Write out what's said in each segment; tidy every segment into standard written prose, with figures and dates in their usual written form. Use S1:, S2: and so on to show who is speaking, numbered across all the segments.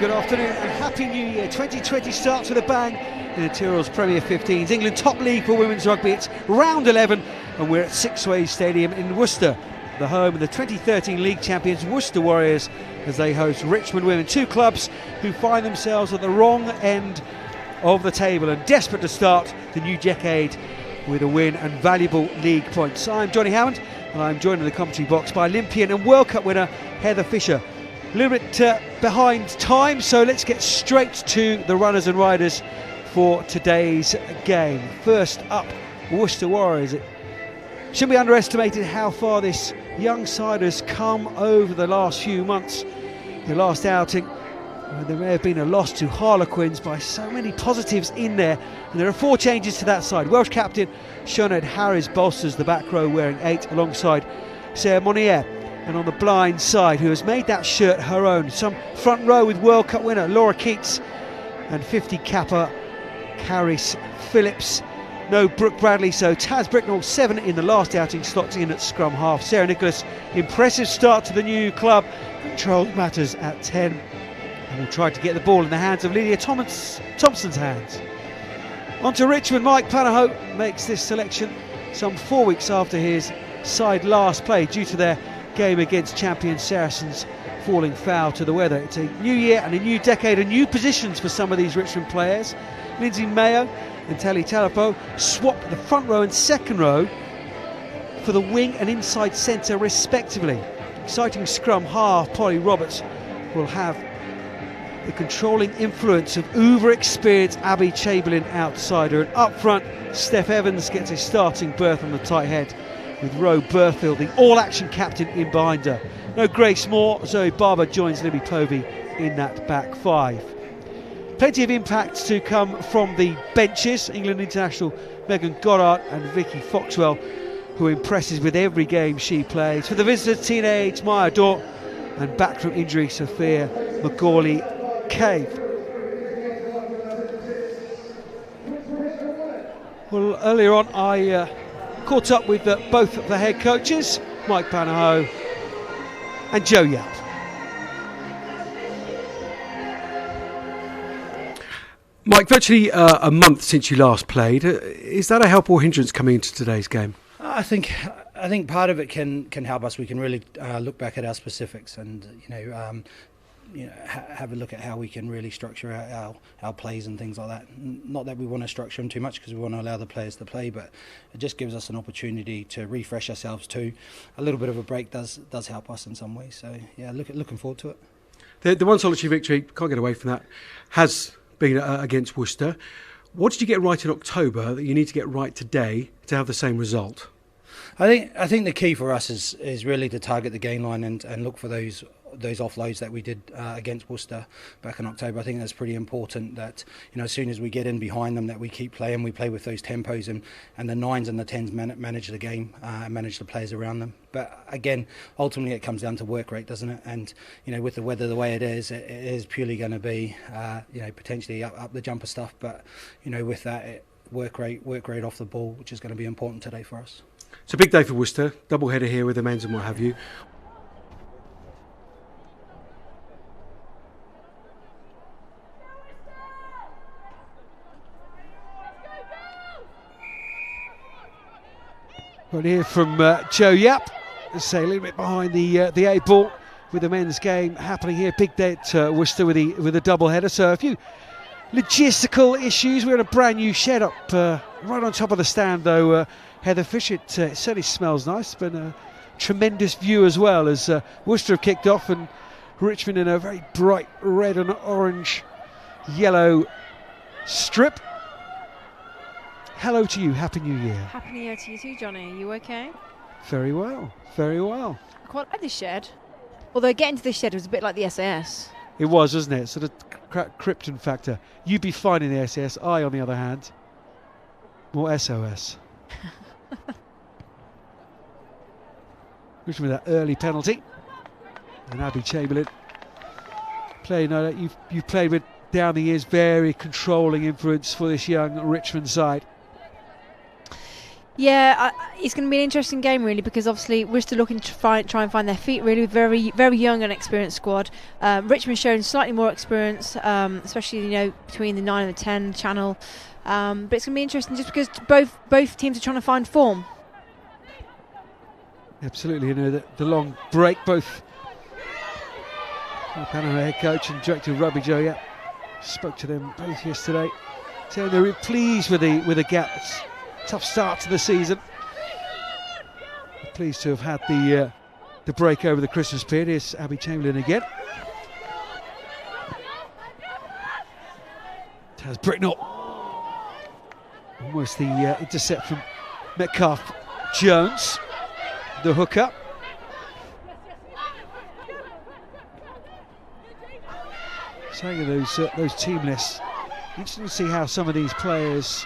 S1: Good afternoon and Happy New Year. 2020 starts with a bang in the Tyrrells Premier 15s. England top league for women's rugby. It's round 11 and we're at Sixways Stadium in Worcester, the home of the 2013 league champions Worcester Warriors, as they host Richmond Women, two clubs who find themselves at the wrong end of the table and desperate to start the new decade with a win and valuable league points. I'm Johnny Hammond and I'm joined in the commentary box by Olympian and World Cup winner Heather Fisher. A little bit behind time, so let's get straight to the runners and riders for today's game. First up, Worcester Warriors. It shouldn't be underestimated how far this young side has come over the last few months. The last outing, there may have been a loss to Harlequins by so many positives in there, and there are 4 changes to that side. Welsh captain Sinead Harris bolsters the back row wearing 8 alongside Sarah Monnier. And on the blind side, who has made that shirt her own, some front row with World Cup winner Laura Keats and 50 capper Caris Phillips. No Brooke Bradley, so Taz Bricknell, 7 in the last outing, slots in at scrum half. Sarah Nicholas, impressive start to the new club, controlled matters at 10 and will try to get the ball in the hands of Lydia Thompson's hands. On to Richmond. Mike Panaho makes this selection some 4 weeks after his side last played due to their game against champion Saracens falling foul to the weather. It's a new year and a new decade and new positions for some of these Richmond players. Lindsay Mayo and Telly Talapo swap the front row and second row for the wing and inside centre respectively. Exciting scrum half Polly Roberts will have the controlling influence of uber-experienced Abby Chamberlain outside her, and up front Steph Evans gets a starting berth on the tight head, with Ro Burfield, the all-action captain, in behind her. No Grace Moore, Zoe Barber joins Libby Povey in that back 5. Plenty of impact to come from the benches. England international Megan Goddard and Vicky Foxwell, who impresses with every game she plays. For the visitors, teenage Maya Dort, and back from injury Sophia Macaulay-Cave. Well, earlier on I caught up with both of the head coaches, Mike Panaho and Joe Yapp. Mike, virtually a month since you last played. Is that a help or hindrance coming into today's game?
S2: I think part of it can help us. We can really look back at our specifics and have a look at how we can really structure our plays and things like that. Not that we want to structure them too much because we want to allow the players to play, but it just gives us an opportunity to refresh ourselves too. A little bit of a break does help us in some ways. So yeah, looking forward to it. The
S1: one solitary victory, can't get away from that, has been against Worcester. What did you get right in October that you need to get right today to have the same result?
S2: I think the key for us is really to target the gain line and look for those offloads that we did against Worcester back in October. I think that's pretty important that, as soon as we get in behind them, that we keep playing, we play with those tempos and the 9s and the 10s manage the game and manage the players around them. But again, ultimately it comes down to work rate, doesn't it? And, with the weather the way it is purely going to be, potentially up the jumper stuff. But, with that, work rate off the ball, which is going to be important today for us.
S1: It's a big day for Worcester, double header here with the men's and what have you. Got here from Joe Yapp, say a little bit behind the 8 ball with the men's game happening here. Big day at Worcester with a double header. So a few logistical issues. We're in a brand new shed up right on top of the stand though. Heather Fisher, it certainly smells nice. It's been a tremendous view as well as Worcester have kicked off and Richmond in a very bright red and orange yellow strip. Hello to you, Happy New Year.
S3: Happy New Year to you too, Johnny. Are you okay?
S1: Very well, very well.
S3: I quite like this shed. Although getting to this shed was a bit like the SAS.
S1: It was, wasn't it? Sort of Krypton factor. You'd be fine in the SAS. I, on the other hand, more SOS. Richmond with that early penalty. And Abby Chamberlain playing that you've played with down the years, very controlling influence for this young Richmond side.
S3: Yeah, it's going to be an interesting game really, because obviously we're still looking to try and find their feet really, with very very young and experienced squad. Richmond showing slightly more experience, especially between the 9 and the 10 channel. But it's going to be interesting just because both teams are trying to find form.
S1: Absolutely, the long break, both Panama head coach and director of rugby Joe spoke to them both yesterday, saying they were pleased with the gap. It's a tough start to the season. Pleased to have had the break over the Christmas period. Here's Abby Chamberlain again. Taz Bricknell. Almost the intercept from Metcalf Jones, the hooker. Saying of those team lists, interesting to see how some of these players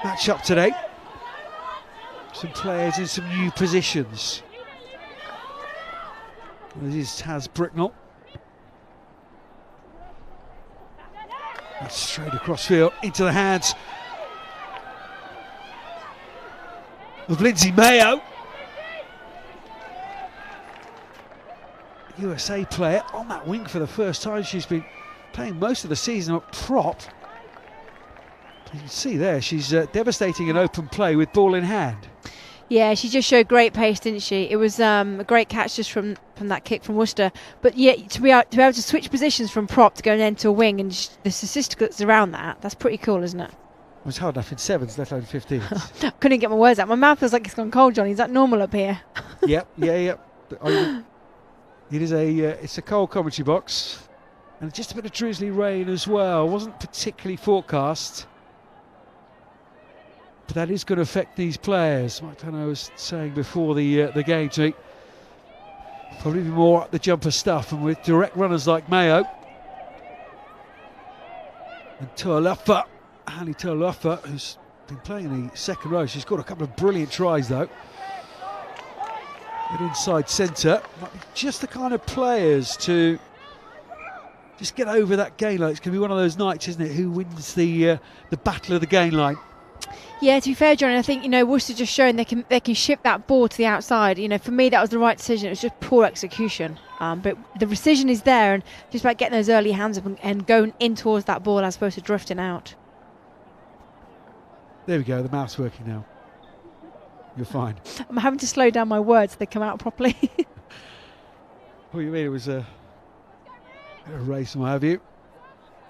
S1: match up today. Some players in some new positions. This is Taz Bricknell. That's straight across field into the hands of Lindsay Mayo. USA player on that wing for the first time. She's been playing most of the season at prop. You can see there she's devastating an open play with ball in hand.
S3: Yeah, she just showed great pace, didn't she? It was a great catch just from that kick from Worcester. But yeah, to be able to switch positions from prop to going into a wing, and the statistics around that's pretty cool, isn't it?
S1: It was hard enough in 7s, let alone 15s.
S3: Couldn't get my words out. My mouth feels like it's gone cold, Johnny. Is that normal up here?
S1: Yep. It's a cold commentary box, and just a bit of drizzly rain as well. Wasn't particularly forecast, but that is going to affect these players. Mike Pano was saying before the game to me, probably be more up the jumper stuff, and with direct runners like Mayo and Hanny Tuoluffa, who's been playing in the second row. She's got a couple of brilliant tries though. At inside centre, might be just the kind of players to just get over that gain line. It's going to be one of those nights, isn't it? Who wins the battle of the gain line?
S3: Yeah, to be fair, Johnny, I think Worcester just showing they can ship that ball to the outside. For me, that was the right decision. It was just poor execution, but the precision is there, and just about getting those early hands up and going in towards that ball as opposed to drifting out.
S1: There we go. The mouth's working now. You're fine.
S3: I'm having to slow down my words so they come out properly.
S1: What you mean? It was a race and what have you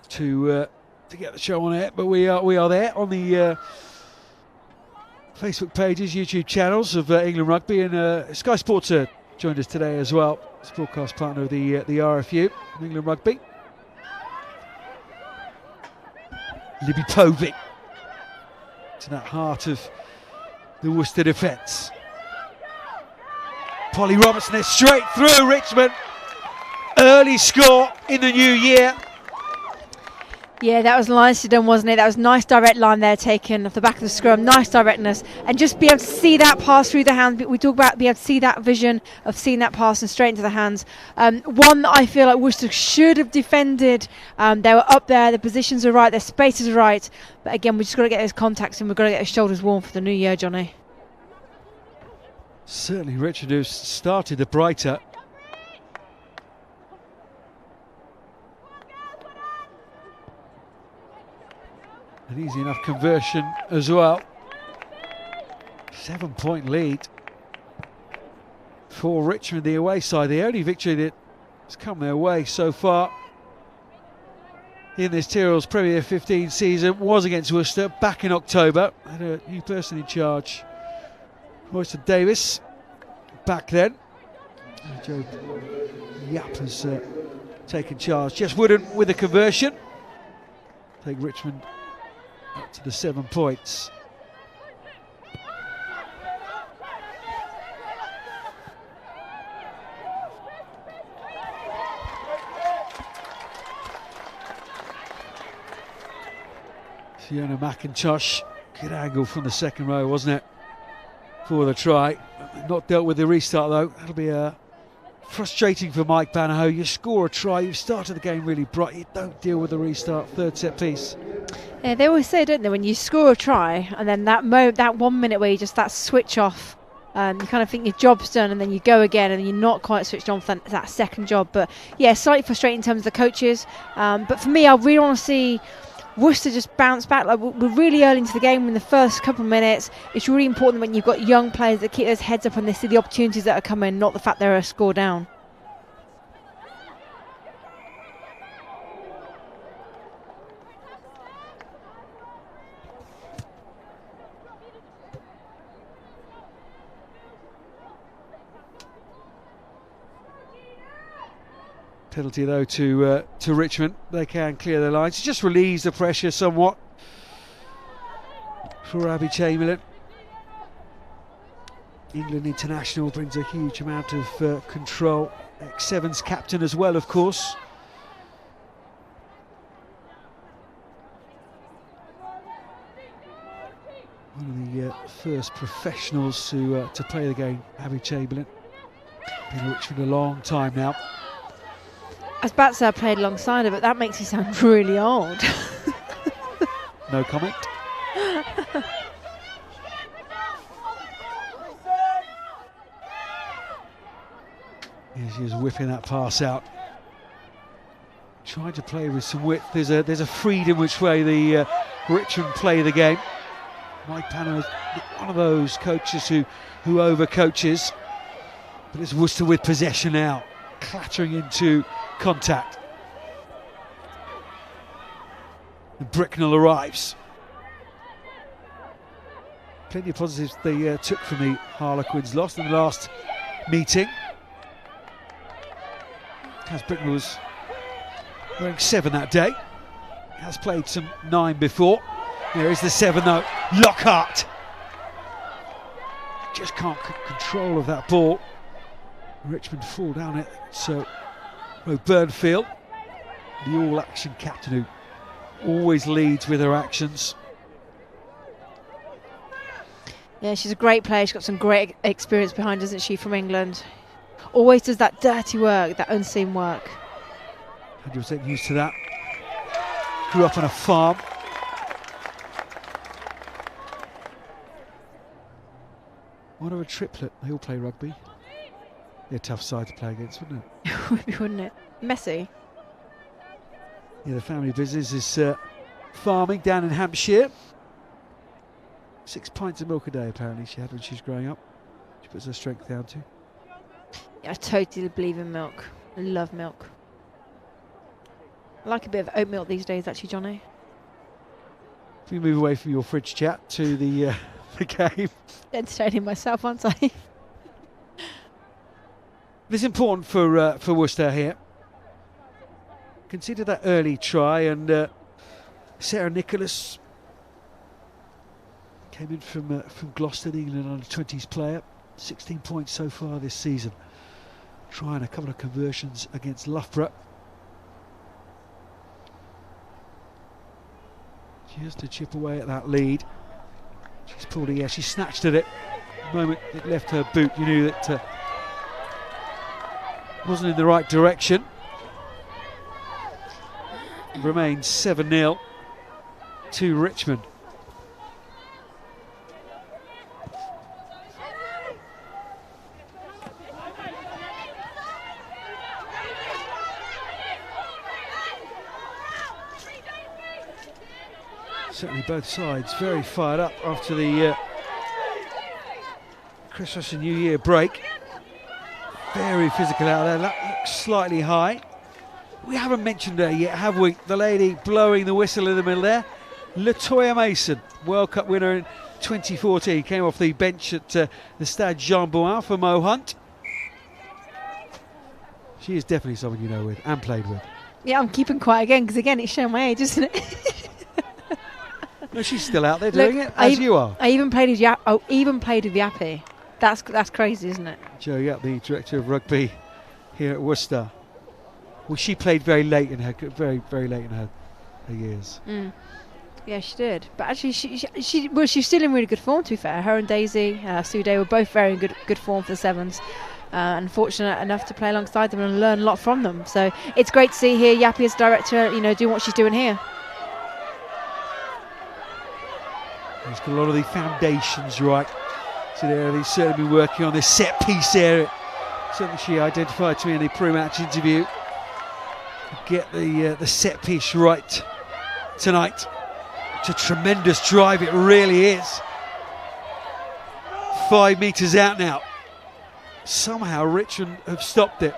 S1: to get the show on air, but we are there on the Facebook pages, YouTube channels of England Rugby, and Sky Sports joined us today as well. It's broadcast partner of the RFU, England Rugby. Libby Povey to that heart of the Worcester defence. Polly Robertson is straight through Richmond. Early score in the new year.
S3: Yeah, that was nicely done, wasn't it? That was a nice direct line there taken off the back of the scrum, nice directness, and just be able to see that pass through the hands. We talk about being able to see that vision of seeing that pass and straight into the hands. One that I feel like Worcester should have defended. They were up there, the positions are right, their spaces are right, but again, we've just got to get those contacts and we've got to get those shoulders warm for the new year, Johnny.
S1: Certainly Richard, who's started the brighter. An easy enough conversion as well. 7-point lead for Richmond, the away side. The only victory that has come their way so far in this Tyrrells Premier 15 season was against Worcester back in October. Had a new person in charge, Royston Davis, back then. Joe Yap has taken charge. Just wouldn't with the conversion. Take Richmond up to the 7 points. Fiona McIntosh, good angle from the second row, wasn't it, for the try? Not dealt with the restart though. That'll be a frustrating for Mike Banahoe. You score a try, you've started the game really bright, you don't deal with the restart, third set piece.
S3: Yeah, they always say, don't they, when you score a try and then that 1 minute where you just that switch off, you kind of think your job's done and then you go again and you're not quite switched on for that second job. But yeah, slightly frustrating in terms of the coaches. But for me, I really want to see Worcester just bounce back. Like, we're really early into the game in the first couple of minutes. It's really important when you've got young players that keep those heads up and they see the opportunities that are coming, not the fact they're a score down.
S1: Penalty though to Richmond. They can clear their lines. It just relieves the pressure somewhat for Abby Chamberlain. England international brings a huge amount of control. Ex-Sevens captain as well, of course. One of the first professionals to play the game, Abby Chamberlain. Been at Richmond a long time now.
S3: I was about to say I played alongside her, but that makes you sound really old.
S1: No comment. Yeah, she was whipping that pass out. Trying to play with some width. There's a freedom which way the Richmond play the game. Mike Panner is one of those coaches who over-coaches. But it's Worcester with possession now, clattering into contact. And Bricknell arrives. Plenty of positives they took from the Harlequins' loss in the last meeting. As Bricknell was wearing 7 that day. Has played some 9 before. There is the 7 though. Lockhart just can't get control of that ball. Richmond fall down it. So Burnfield, the all-action captain who always leads with her actions.
S3: Yeah, she's a great player. She's got some great experience behind, doesn't she, from England? Always does that dirty work, that unseen work.
S1: 100% used to that. Grew up on a farm. One of a triplet. They all play rugby. Be a tough side to play against, wouldn't it?
S3: Wouldn't it? Messy.
S1: Yeah, the family business is farming down in Hampshire. 6 pints of milk a day, apparently, she had when she was growing up. She puts her strength down to.
S3: Yeah, I totally believe in milk. I love milk. I like a bit of oat milk these days, actually, Johnny.
S1: If we move away from your fridge chat to the game.
S3: Entertaining myself, aren't I?
S1: It's important for Worcester here. Consider that early try, and Sarah Nicholas came in from Gloucester, the England under-20s player. 16 points so far this season. Trying a couple of conversions against Loughborough. She has to chip away at that lead. She's pulled it, yeah, she snatched at it. The moment it left her boot, you knew that wasn't in the right direction. It remains 7-0 to Richmond. Certainly both sides very fired up after the Christmas and New Year break. Very physical out there. That looks slightly high. We haven't mentioned her yet, have we? The lady blowing the whistle in the middle there. Latoya Mason, World Cup winner in 2014. Came off the bench at the Stade Jean Bouin for Mo Hunt. She is definitely someone you know with and played with.
S3: Yeah, I'm keeping quiet again because, again, it's showing my age, isn't it?
S1: No, she's still out there doing it, as you are.
S3: I even played with Yappy. That's crazy, isn't it?
S1: Jo Yapp, the director of rugby here at Worcester. Well, she played very late in her years.
S3: Mm. Yeah, she did. But actually, she's still in really good form. To be fair, her and Daisy Sude were both very good form for the Sevens. and fortunate enough to play alongside them and learn a lot from them. So it's great to see here Yappy as director, doing what she's doing here.
S1: He's got a lot of the foundations right. So they've certainly been working on this set piece area. Something she identified to me in the pre-match interview. Get the set piece right tonight. It's a tremendous drive, it really is. 5 metres out now. Somehow Richmond have stopped it.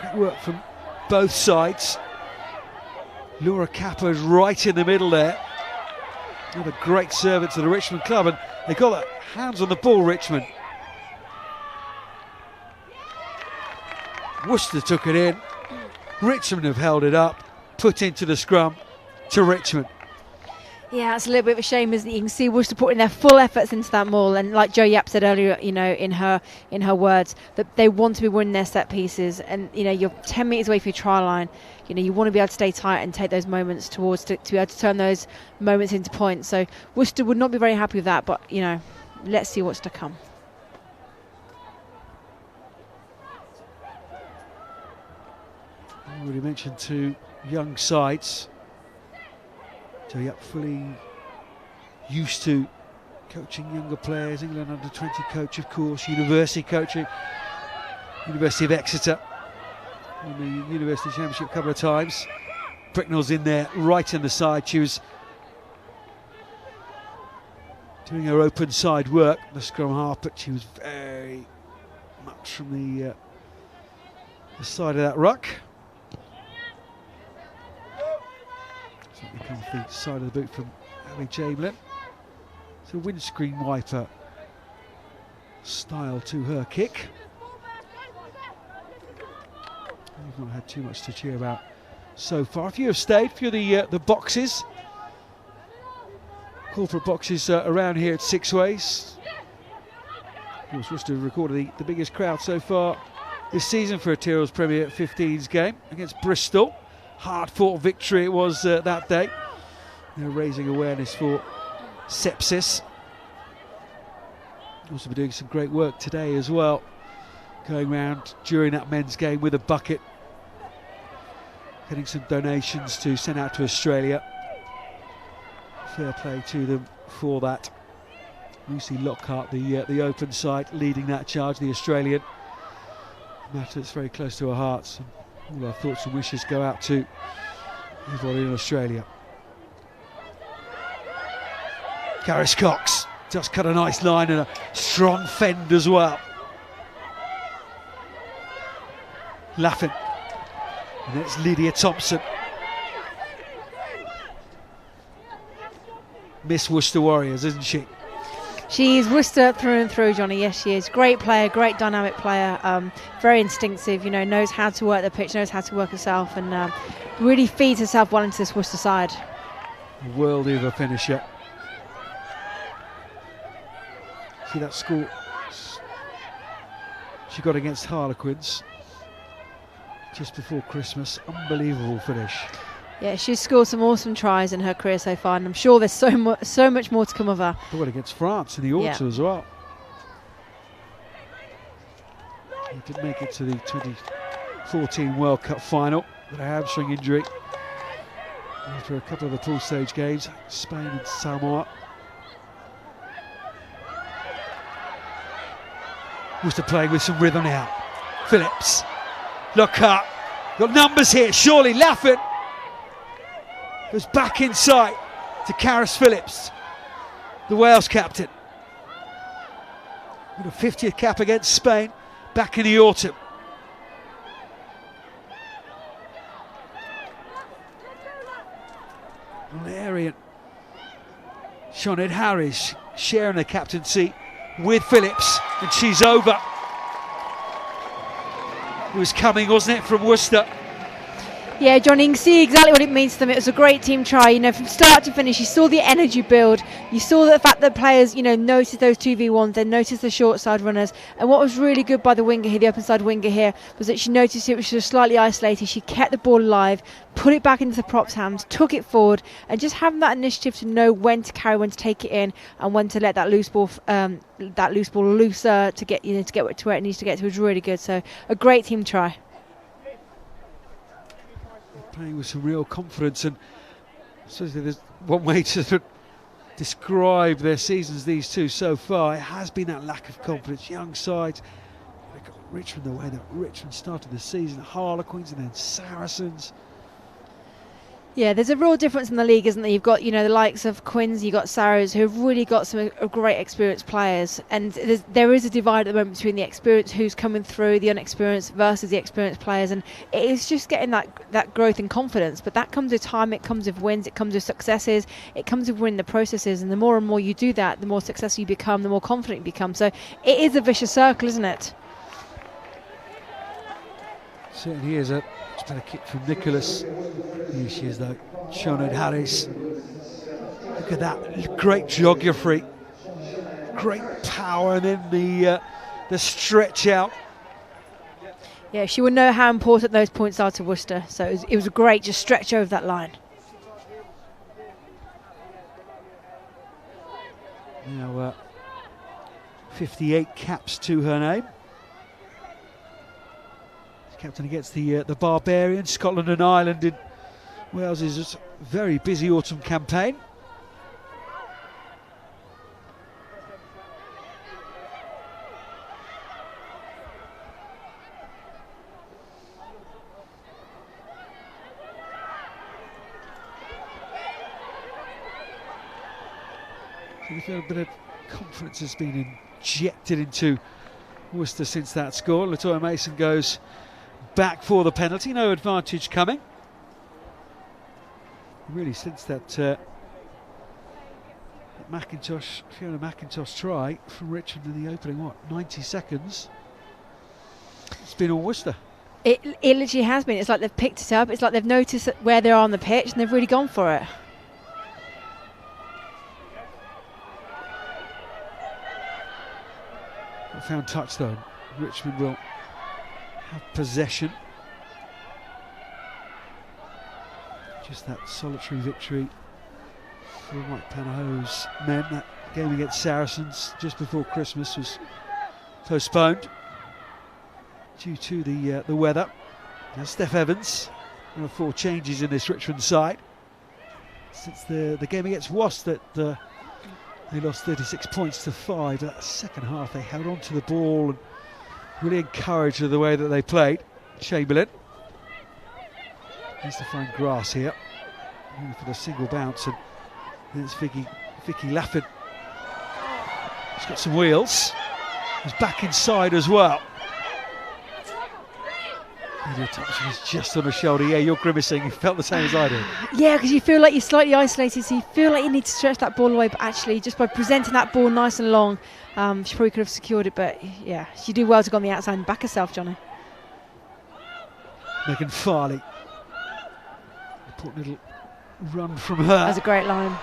S1: Great work from both sides. Laura Capper's right in the middle there. Another great servant to the Richmond club, and they got their hands on the ball, Richmond. Worcester took it in. Richmond have held it up, put into the scrum to Richmond.
S3: Yeah, it's a little bit of a shame, isn't it? You can see Worcester putting their full efforts into that maul, and like Jo Yapp said earlier, in her words, that they want to be winning their set pieces, and you're 10 metres away from your try line. You want to be able to stay tight and take those moments to be able to turn those moments into points. So Worcester would not be very happy with that, but let's see what's to come.
S1: I already mentioned two young sides. Jo Yapp fully used to coaching younger players, England under-20 coach, of course, university coaching, University of Exeter, won the University Championship a couple of times. Bricknell's in there, right in the side. She was doing her open side work, the scrum half, but she was very much from the side of that ruck. Certainly comes the side of the boot from Ali Chamberlain. It's a windscreen wiper style to her kick. We've not had too much to cheer about so far. A few have stayed, a few of the boxes. Corporate boxes around here at Six Ways. Of course, Worcester recorded the biggest crowd so far this season for a Tyrrells Premier 15s game against Bristol. Hard-fought victory it was that day. They're raising awareness for sepsis. Also been doing some great work today as well. Going round during that men's game with a bucket. Getting some donations to send out to Australia. Fair play to them for that. Lucy Lockhart, the open side, leading that charge, the Australian. A matter that's very close to our hearts. All our thoughts and wishes go out to everybody in Australia. Gareth Cox just cut a nice line and a strong fend as well. Laffin. And it's Lydia Thompson. Miss Worcester Warriors, isn't she?
S3: She's Worcester through and through, Johnny. Yes, she is. Great player, great dynamic player. Very instinctive, knows how to work the pitch, knows how to work herself, and really feeds herself well into this Worcester side.
S1: Worldie of a finisher. See that score she got against Harlequins just before Christmas. Unbelievable finish.
S3: Yeah, she's scored some awesome tries in her career so far, and I'm sure there's so much more to come of her.
S1: They went against France in the autumn as well. He did make it to the 2014 World Cup final with a hamstring injury after a couple of the pool stage games, Spain and Samoa. Worcester playing with some rhythm now. Phillips, Lockhart, got numbers here, surely Laffin. Goes back inside to Karis Phillips, the Wales captain. With a 50th cap against Spain back in the autumn. Valerian. Sinead Harris sharing the captaincy with Phillips, and she's over. It was coming, wasn't it, from Worcester?
S3: Yeah, Johnny, you can see exactly what it means to them. It was a great team try, you know, from start to finish. You saw the energy build. You saw the fact that players, you know, noticed those 2v1s, they noticed the short side runners. And what was really good by the winger here, the open side winger here, was that she noticed it was just slightly isolated. She kept the ball alive, put it back into the props' hands, took it forward, and just having that initiative to know when to carry, when to take it in, and when to let that loose ball looser to get, you know, to get to where it needs to get to was really good. So a great team try.
S1: Playing with some real confidence, and so there's one way to sort of describe their seasons, these two so far. It has been that lack of confidence. Young sides, they've got Richmond the way that Richmond started the season, Harlequins and then Saracens.
S3: Yeah, there's a real difference in the league, isn't there? You've got, you know, the likes of Quins, you've got Sarrows, who have really got some great experienced players, and there is a divide at the moment between the experience who's coming through, the unexperienced versus the experienced players, and it is just getting that growth in confidence. But that comes with time, it comes with wins, it comes with successes, it comes with winning the processes, and the more and more you do that, the more successful you become, the more confident you become. So it is a vicious circle, isn't it?
S1: Certainly is. A better kick from Nicholas. Here she is though, Sinead Harris. Look at that, great geography, great power, and then the stretch out.
S3: Yeah, she would know how important those points are to Worcester, so it was a great just stretch over that line.
S1: Now 58 caps to her name. Captain against the Barbarians, Scotland and Ireland in Wales' very busy autumn campaign. So we feel a bit of confidence has been injected into Worcester since that score. Latoya Mason goes back for the penalty, no advantage coming. Really, since that Fiona McIntosh try from Richmond in the opening, 90 seconds, it's been all Worcester.
S3: It literally has been. It's like they've picked it up, it's like they've noticed where they are on the pitch and they've really gone for it.
S1: Found touchdown. Richmond will have possession. Just that solitary victory for Mike Panaho's men. That game against Saracens just before Christmas was postponed due to the weather. Now Steph Evans, one of 4 changes in this Richmond side since the game against Worcester that they lost 36 points to 5. That second half they held on to the ball and really encouraged the way that they played. Chamberlain needs to find grass here for the single bounce, and then it's Vicky Lafford. She's got some wheels. He's back inside as well. She's just on her shoulder. Yeah, you're grimacing. You felt the same as I did.
S3: Yeah, because you feel like you're slightly isolated, so you feel like you need to stretch that ball away, but actually just by presenting that ball nice and long, she probably could have secured it, but yeah, she did well to go on the outside and back herself, Johnny.
S1: Megan Farley. Important little run from her.
S3: That's a great line.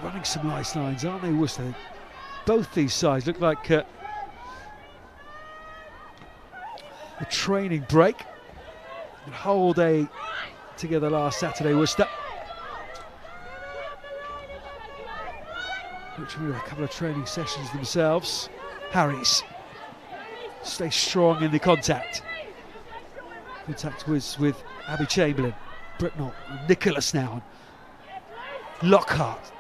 S1: Running some nice lines, aren't they, Worcester? Both these sides look like a training break. The whole day together last Saturday, Worcester. Richmond with a couple of training sessions themselves. Harris stay strong in the contact. Contact was with Abby Chamberlain, Britnell, Nicholas now. Lockhart,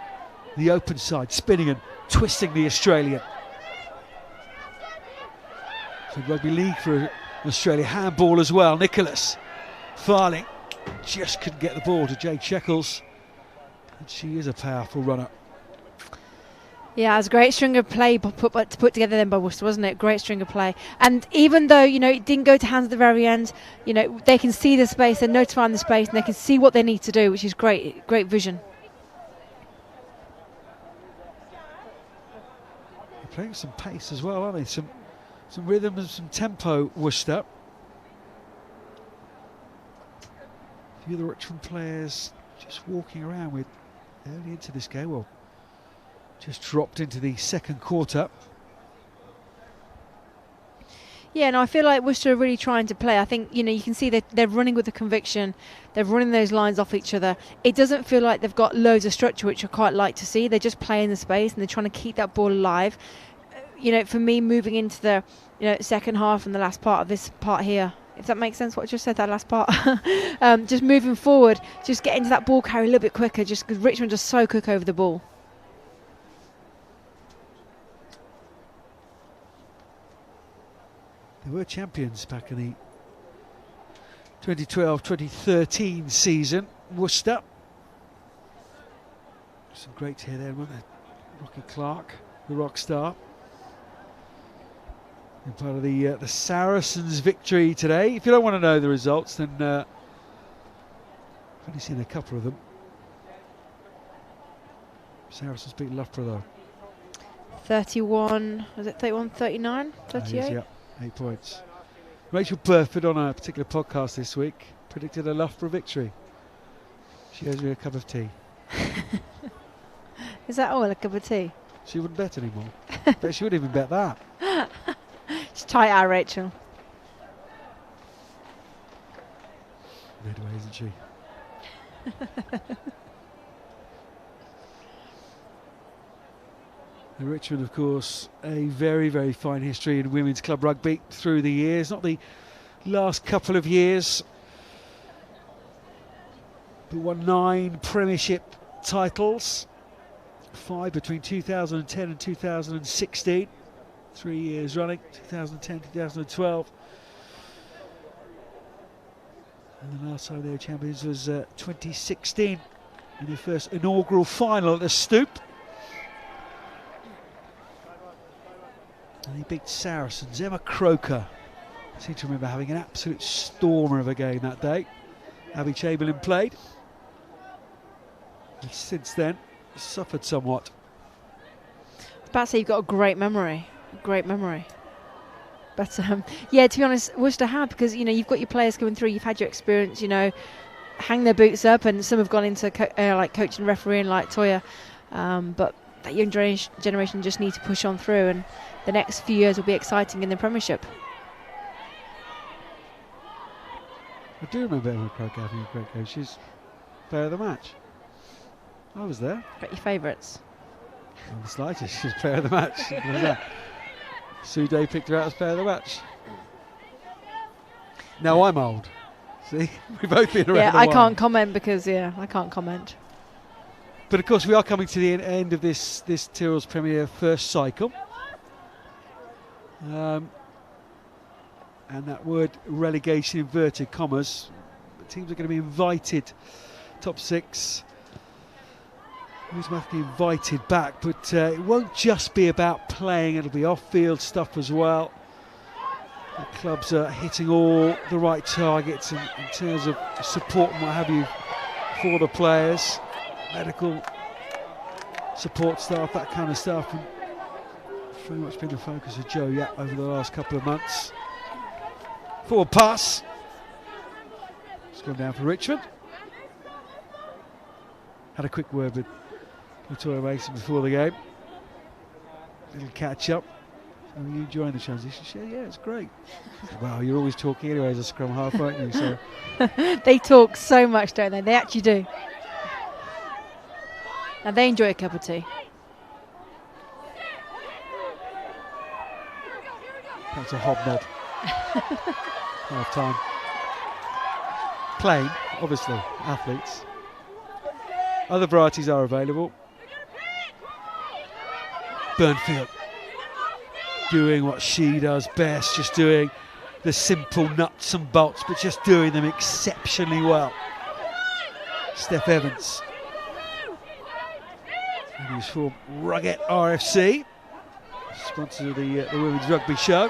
S1: the open side, spinning and twisting the Australian. So rugby league for Australia, handball as well. Nicholas, Farley just couldn't get the ball to Jade Sheckles, and she is a powerful runner.
S3: Yeah, it was a great string of play put together then by Worcester, wasn't it? Great string of play. And even though, you know, it didn't go to hands at the very end, you know, they can see the space, they're notifying the space, and they can see what they need to do, which is great vision.
S1: They're playing some pace as well, aren't they? Some rhythm and some tempo, Worcester. few of the Richmond players just walking around with early into this game. Well, just dropped into the second quarter.
S3: Yeah, no, I feel like Worcester are really trying to play. I think, you can see that they're running with the conviction. They're running those lines off each other. It doesn't feel like they've got loads of structure, which I quite like to see. They're just playing the space and they're trying to keep that ball alive. For me, moving into the second half and the last part of this part here, if that makes sense what I just said, that last part, just moving forward, just getting to that ball carry a little bit quicker, just because Richmond are so quick over the ball.
S1: They were champions back in the 2012-2013 season, Worcester. Some great here there, weren't there? Rocky Clark, the rock star. And part of the Saracens' victory today. If you don't want to know the results, then I've only seen a couple of them. Saracens beat Loughborough though.
S3: 31, was it 31, 39, 38?
S1: Yeah, 8 points. Rachel Burford on a particular podcast this week predicted a Loughborough victory. She owes me a cup of tea.
S3: Is that all, a cup of tea?
S1: She wouldn't bet anymore. Bet she wouldn't even bet that.
S3: She's tight out, Rachel.
S1: Midway, isn't she? And Richmond, of course, a very, very fine history in women's club rugby through the years. Not the last couple of years, but won 9 Premiership titles. 5 between 2010 and 2016. 3 years running, 2010, 2012. And the last time they were champions was 2016 in their first inaugural final at the Stoop. And they beat Saracens. Emma Croker, I seem to remember having an absolute stormer of a game that day. Abby Chamberlain played. And since then, suffered somewhat.
S3: I was about to say you've got a great memory. Great memory. But yeah, to be honest, Worcester have, because you've got your players coming through, you've had your experience, hang their boots up, and some have gone into like coaching and refereeing like Toya, but that young generation just need to push on through, and the next few years will be exciting in the Premiership.
S1: I do remember Emma Croker having a great game. She's player of the match. I was there.
S3: Got your favourites?
S1: Not the slightest. She's player of the match. Sue Day picked her out as player of the match. Now I'm old. See, we've both been around.
S3: Yeah,
S1: I
S3: can't comment because I can't comment.
S1: But of course, we are coming to the end of this Tyrrells Premier first cycle, and that word relegation inverted commas. The teams are going to be invited, top 6. Automatically invited back, but it won't just be about playing, it'll be off-field stuff as well. The clubs are hitting all the right targets in terms of support and what have you for the players, medical support staff, that kind of stuff, and very much been the focus of Joe Yap over the last couple of months. Forward pass, it's gone down for Richmond. Had a quick word with Latoya Mason before the game. Little catch up. Are you enjoying the transition? She said, yeah, it's great. Well, you're always talking anyway as a scrum half, aren't you? So
S3: they talk so much, don't they? They actually do. And they enjoy a cup of tea.
S1: That's a hobnob. Half time. Plain, obviously, athletes. Other varieties are available. Burnfield doing what she does best, just doing the simple nuts and bolts, but just doing them exceptionally well. Steph Evans, who's for Ruggett RFC, sponsor of the Women's Rugby Show.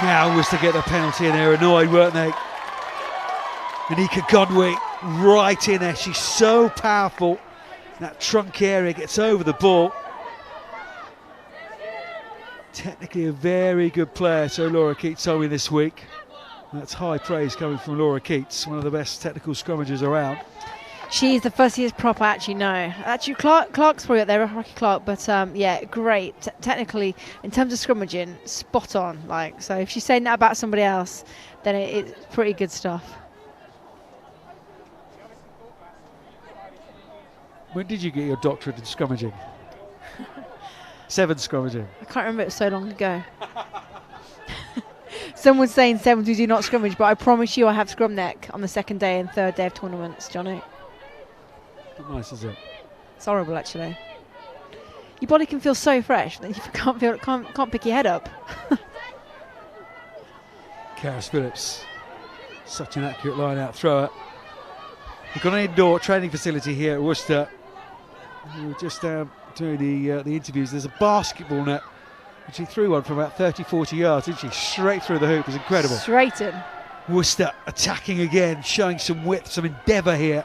S1: Now was to get the penalty, and they're annoyed, weren't they? Anika Godwin right in there. She's so powerful. That trunk area gets over the ball. Technically a very good player, so Laura Keats told me this week. That's high praise coming from Laura Keats, one of the best technical scrummagers around.
S3: She's the fussiest prop I actually know. Actually, Clark's probably up there, Rocky Clark, but yeah, great. Technically, in terms of scrummaging, spot on. Like, so if she's saying that about somebody else, then it's pretty good stuff.
S1: When did you get your doctorate in scrummaging? 7 scrummaging.
S3: I can't remember, it was so long ago. Someone's saying 7 we do not scrummage, but I promise you I have scrum neck on the 2nd day and 3rd day of tournaments, Johnny.
S1: Not nice, is it?
S3: It's horrible, actually. Your body can feel so fresh that you can't pick your head up.
S1: Karis Phillips, such an accurate line-out thrower. We've got an indoor training facility here at Worcester. We were just doing the interviews. There's a basketball net. And she threw one from about 30-40 yards, didn't she? Straight through the hoop. It was incredible.
S3: Straight in.
S1: Worcester attacking again, showing some width, some endeavour here.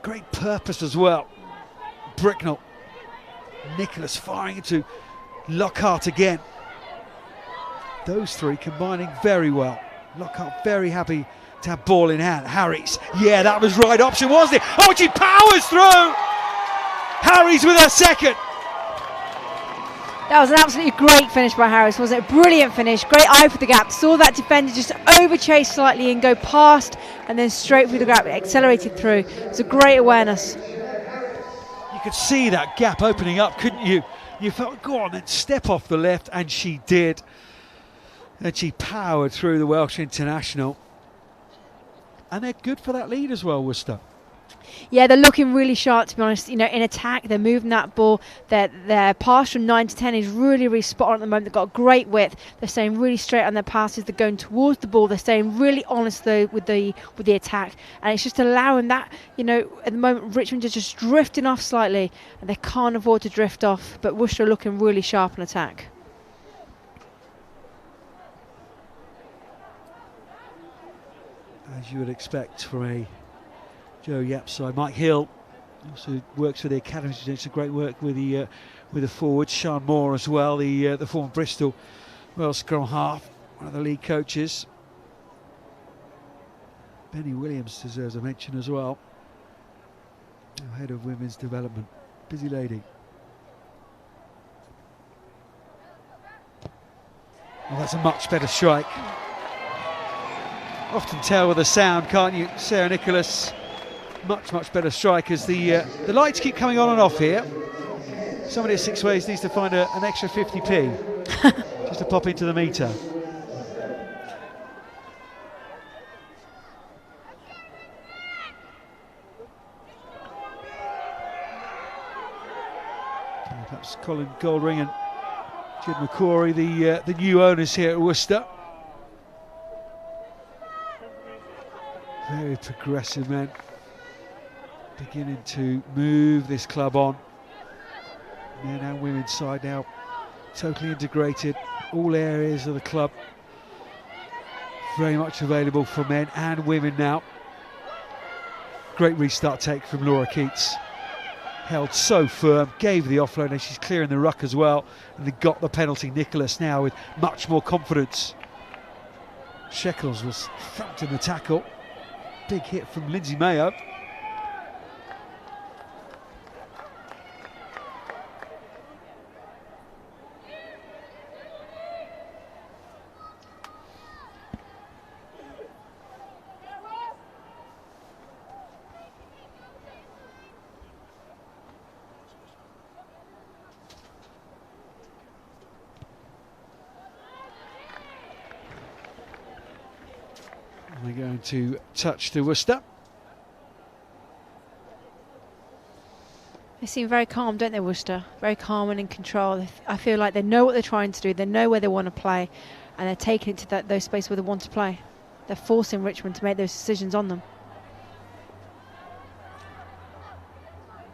S1: Great purpose as well. Bricknell. Nicholas firing into Lockhart again. Those three combining very well. Lockhart very happy to have ball in hand. Harries, yeah, that was right option, wasn't it? Oh, she powers through! Harries with her second.
S3: That was an absolutely great finish by Harris, wasn't it? Brilliant finish, great eye for the gap. Saw that defender just overchase slightly and go past and then straight through the gap, accelerated through. It was a great awareness.
S1: You could see that gap opening up, couldn't you? You felt, go on, then step off the left, and she did. And she powered through the Welsh international. And they're good for that lead as well, Worcester.
S3: Yeah, they're looking really sharp, to be honest. You know, in attack, they're moving that ball. Their pass from 9 to 10 is really, really spot on at the moment. They've got great width. They're staying really straight on their passes. They're going towards the ball. They're staying really honest, though, with the attack. And it's just allowing that, you know, at the moment, Richmond is just drifting off slightly. And they can't afford to drift off. But Worcester are looking really sharp in attack.
S1: As you would expect from a Joe Yapp side. Mike Hill also works for the academy. Doing some great work with the forwards. Sean Moore as well, the former Bristol Welsh scrum half, one of the league coaches. Benny Williams deserves a mention as well. Now head of women's development. Busy lady. Oh, that's a much better strike. Often tell with the sound, can't you? Sarah Nicholas, much better strike as the lights keep coming on and off here. Somebody at Six Ways needs to find an extra 50p just to pop into the meter. Perhaps Colin Goldring and Jim McCrory, the new owners here at Worcester. Very progressive men, beginning to move this club on. Men and women's side now totally integrated, all areas of the club very much available for men and women now. Great restart take from Laura Keats, held so firm, gave the offload, and she's clearing the ruck as well, and they got the penalty. Nicholas now with much more confidence. Shekels was thumped in the tackle. Big hit from Lindsay Mayo. We're going to touch to Worcester.
S3: They seem very calm, don't they, Worcester? Very calm and in control. I feel like they know what they're trying to do. They know where they want to play, and they're taking it to those spaces where they want to play. They're forcing Richmond to make those decisions on them.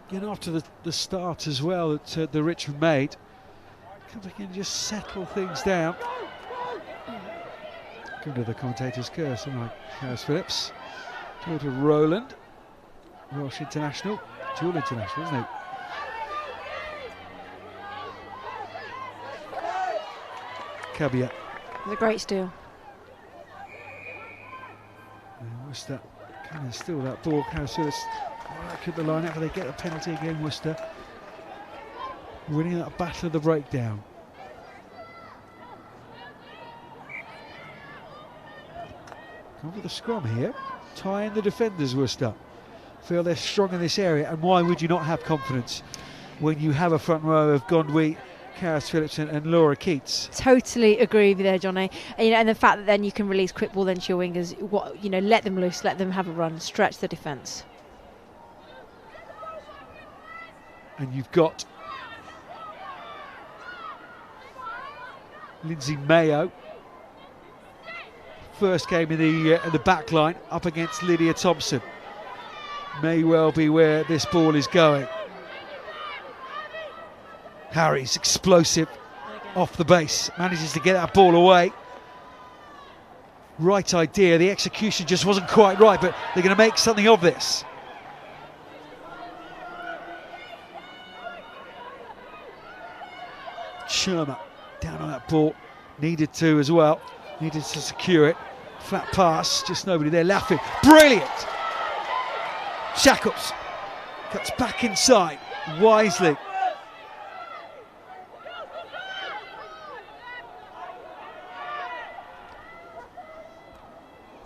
S1: Again, after the start as well that the Richmond made, come back in and just settle things down. Come to the commentator's curse, like Karis Phillips. To Rowland, Welsh international, dual international, isn't it? Cabia.
S3: It's a great steal.
S1: Worcester kind of steal that ball. Carasoulis could the line out, but they get the penalty again. Worcester winning that battle of the breakdown. Come for the scrum here, tying the defenders. Worcester feel they're strong in this area, and why would you not have confidence when you have a front row of Gondwy, Karis Phillips and Laura Keats?
S3: Totally agree with you there, Johnny. And the fact that then you can release quick ball then to your wingers, let them loose, let them have a run, stretch the defence.
S1: And you've got Lindsay Mayo, first game in the back line, up against Lydia Thompson. May well be where this ball is going. Harry's explosive off the base, manages to get that ball away. Right idea, the execution just wasn't quite right, but they're going to make something of this. Shermer down on that ball, needed to as well, needed to secure it. Flat pass, just nobody there laughing. Brilliant! Shackles cuts back inside wisely.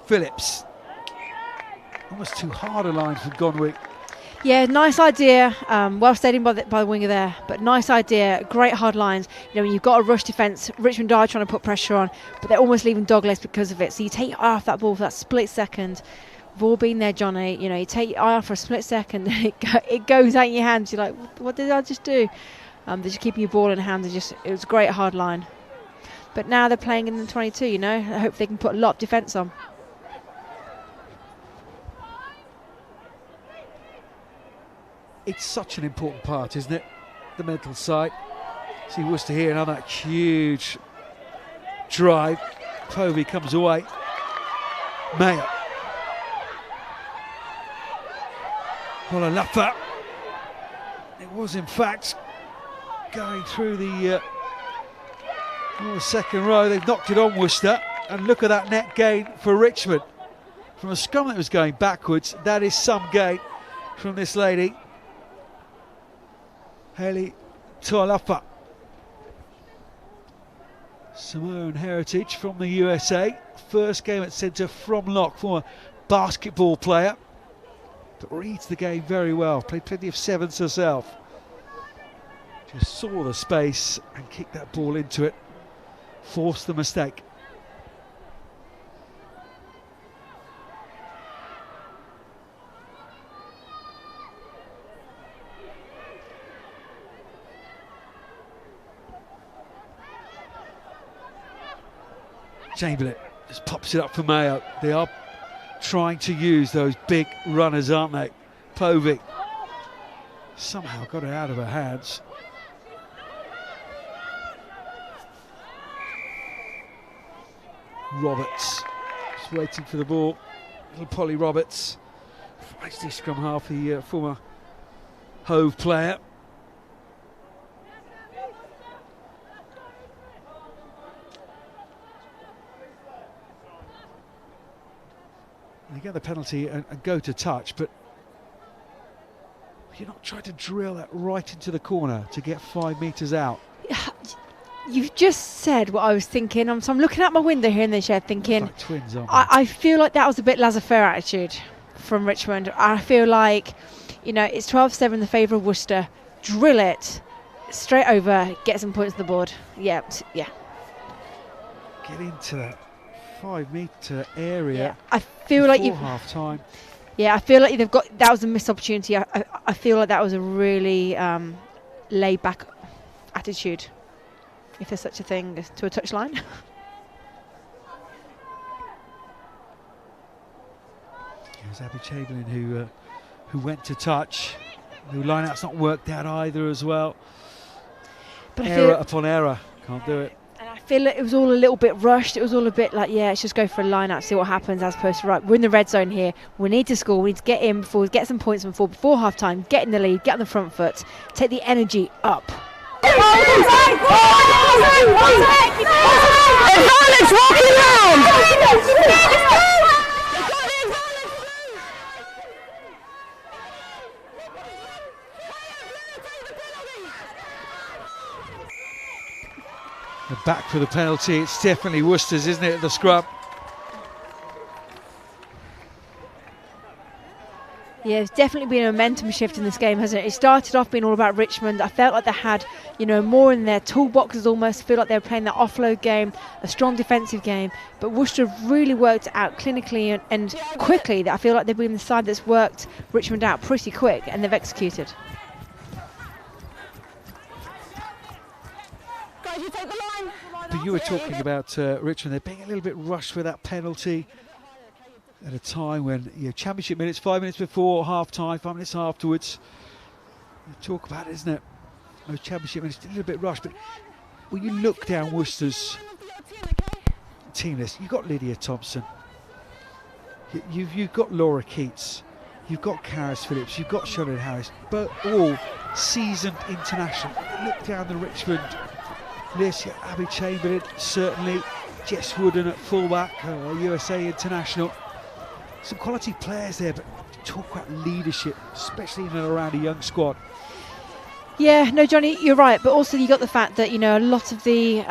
S1: Phillips, almost too hard a line for Gondwy.
S3: Yeah, nice idea. Well stayed in by the winger there, but nice idea. Great hard lines. When you've got a rush defence, Richmond are trying to put pressure on, but they're almost leaving doglegs because of it. So you take your eye off that ball for that split second. We've all been there, Johnny. You take your eye off for a split second, it goes out in your hands. You're like, what did I just do? They're just keeping your ball in hand. It was a great hard line. But now they're playing in the 22. I hope they can put a lot of defence on.
S1: It's such an important part, isn't it? The mental side. See Worcester here, another huge drive. Povey comes away. Mayer. Olalafa. It was in fact going through the second row. They've knocked it on Worcester, and look at that net gain for Richmond. From a scrum that was going backwards, that is some gain from this lady. Haley Tualapa. Samoan heritage from the USA. First game at centre from lock, former basketball player. But reads the game very well. Played plenty of sevens herself. Just saw the space and kicked that ball into it. Forced the mistake. Chamberlain just pops it up for Mayo. They are trying to use those big runners, aren't they? Povey somehow got it out of her hands. Roberts just waiting for the ball. Little Polly Roberts, feisty scrum half, the former Hove player. They get the penalty and go to touch, but you're not trying to drill that right into the corner to get 5 metres out.
S3: You've just said what I was thinking. So I'm looking out my window here in the shed thinking,
S1: Like twins, aren't
S3: I feel like that was a bit laissez-faire attitude from Richmond. I feel like, it's 12-7 in the favour of Worcester. Drill it straight over, get some points on the board. Yeah.
S1: Get into that 5 metre area.
S3: Yeah, I feel like
S1: before half time.
S3: Yeah, I feel like that was a missed opportunity. I feel like that was a really laid back attitude, if there's such a thing, to a touchline.
S1: It was Abby Chamberlain who went to touch. The line-out's not worked out either as well.
S3: But
S1: Error upon error, can't do it.
S3: And I feel like it was all a little bit rushed. It was all a bit like, let's just go for a line-out, see what happens, as opposed to, right, we're in the red zone here. We need to score. We need to get in get some points before half-time, get in the lead, get on the front foot, take the energy up.
S1: And back for the penalty. It's definitely Worcester's, isn't it, at the scrum?
S3: Yeah, there's definitely been a momentum shift in this game, hasn't it? It started off being all about Richmond. I felt like they had, more in their toolboxes almost. Feel like they were playing that offload game, a strong defensive game. But Worcester really worked out clinically and quickly. That I feel like they've been the side that's worked Richmond out pretty quick, and they've executed.
S4: Guys, you take the line.
S1: But you were talking about Richmond. They're being a little bit rushed for that penalty at a time when championship minutes, 5 minutes before half time, 5 minutes afterwards. You talk about it, isn't it? Those championship minutes, a little bit rushed. But when you look down Worcester's team list, you've got Lydia Thompson, you've got Laura Keats, you've got Karis Phillips, you've got Charlotte Harris, but all seasoned international. Look down the Richmond list, Abby Chamberlain, certainly, Jess Wooden at fullback, USA international. Some quality players there, but talk about leadership, especially in and around a young squad.
S3: Yeah, no, Johnny, you're right. But also you got the fact that, a lot of the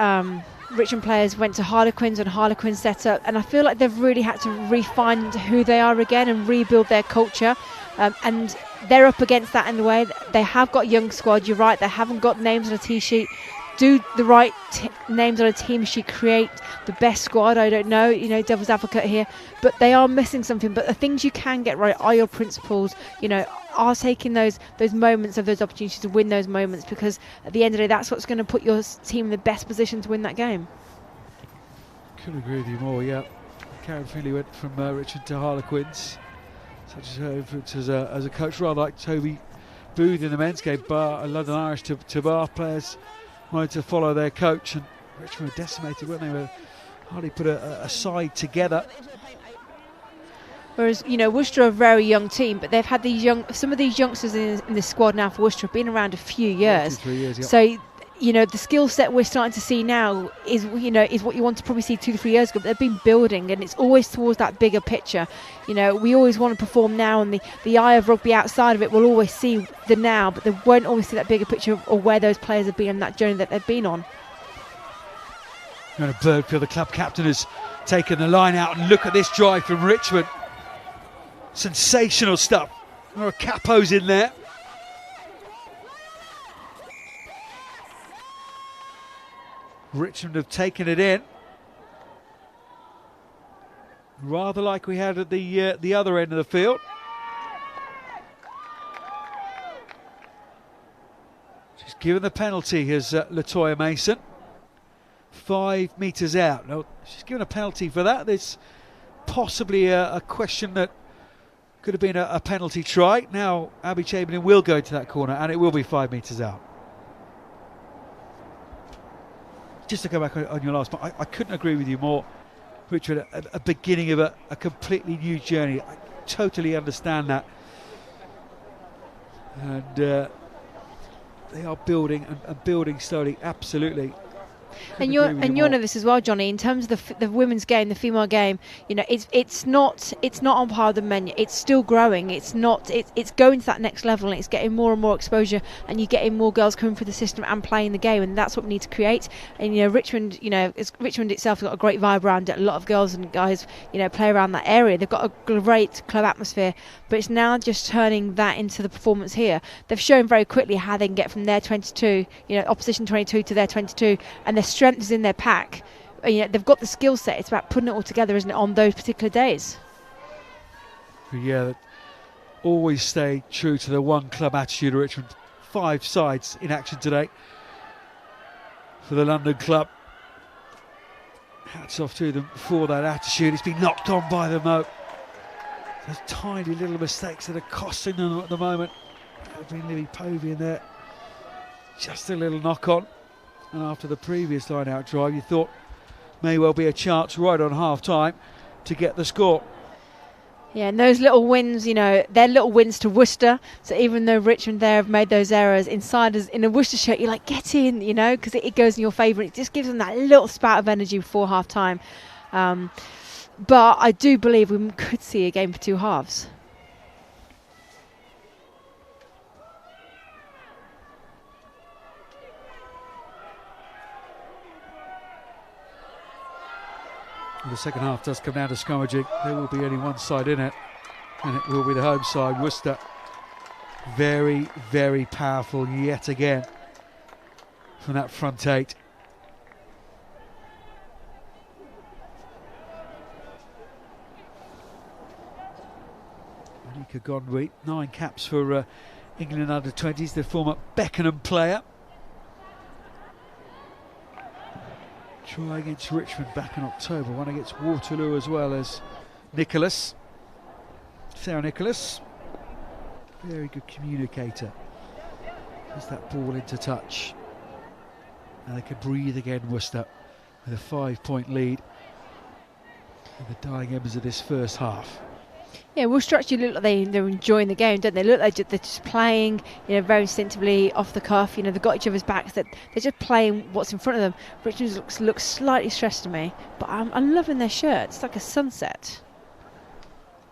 S3: Richmond players went to Harlequins and Harlequin setup, and I feel like they've really had to refine who they are again and rebuild their culture. And they're up against that in the way. They have got a young squad, you're right. They haven't got names on a T-sheet. Do the right names on a team sheet, create the best squad. I don't know, devil's advocate here, but they are missing something. But the things you can get right are your principles, are taking those moments of those opportunities to win those moments, because at the end of the day, that's what's going to put your team in the best position to win that game.
S1: Couldn't agree with you more, yeah. Karen Finley went from Richmond to Harlequins, such as her influence as a coach, rather like Toby Booth in the men's game. London Irish to Bath players wanted to follow their coach, and Richmond were decimated, weren't they? Were hardly put a side together.
S3: Whereas, Worcester are a very young team, but they've had some of these youngsters in the squad now for Worcester have been around a few years.
S1: 3 years, yeah.
S3: So, the skill set we're starting to see now is what you want to probably see 2 to 3 years ago, but they've been building, and it's always towards that bigger picture. We always want to perform now, and the eye of rugby outside of it will always see the now, but they won't always see that bigger picture of where those players have been on that journey that they've been on.
S1: And Birdfield, the club captain, has taken the line out, and look at this drive from Richmond. Sensational stuff. There are capos in there. Richmond have taken it in, rather like we had at the other end of the field. She's given the penalty as Latoya Mason. 5 metres out. No, she's given a penalty for that. There's possibly a question that could have been a penalty try. Now Abby Chamberlain will go to that corner, and it will be 5 metres out. Just to go back on your last point, I couldn't agree with you more, Richard. A beginning of a completely new journey. I totally understand that, and they are building and building slowly. Absolutely.
S3: And you'll know this as well, Johnny. In terms of the women's game, the female game, it's not on par with the men. It's still growing. It's going to that next level, and it's getting more and more exposure. And you're getting more girls coming through the system and playing the game, and that's what we need to create. And Richmond, Richmond itself has got a great vibe around it. A lot of girls and guys, play around that area. They've got a great club atmosphere, but it's now just turning that into the performance here. They've shown very quickly how they can get from their 22, opposition 22 to their 22, and their strength is in their pack. They've got the skill set. It's about putting it all together, isn't it, on those particular days?
S1: Yeah, always stay true to the one club attitude of Richmond. 5 sides in action today for the London club. Hats off to them for that attitude. It's been knocked on by them though. Those tiny little mistakes that are costing them at the moment. There's been Libby Povey in there. Just a little knock on. And after the previous line-out drive, you thought may well be a chance right on half-time to get the score.
S3: Yeah, and those little wins, they're little wins to Worcester. So even though Richmond there have made those errors, insiders in a Worcester shirt, you're like, get in, because it goes in your favour. It just gives them that little spout of energy before half-time. But I do believe we could see a game for 2 halves.
S1: the second half does come down to scrummaging, there will be only one side in it, and it will be the home side, Worcester. Very, very powerful yet again from that front eight. Monica Godwin, 9 caps for England under-20s, the former Beckenham player. Try against Richmond back in October, one against Waterloo as well as Nicholas. Sarah Nicholas, very good communicator. Gets that ball into touch. And they can breathe again, Worcester, with a 5-point lead in the dying embers of this first half.
S3: Yeah, Worcester actually look like they're enjoying the game, don't they? Look like they're just playing, very instinctively off the cuff. They've got each other's backs. That they're just playing what's in front of them. Richmond looks slightly stressed to me, but I'm loving their shirt. It's like a sunset.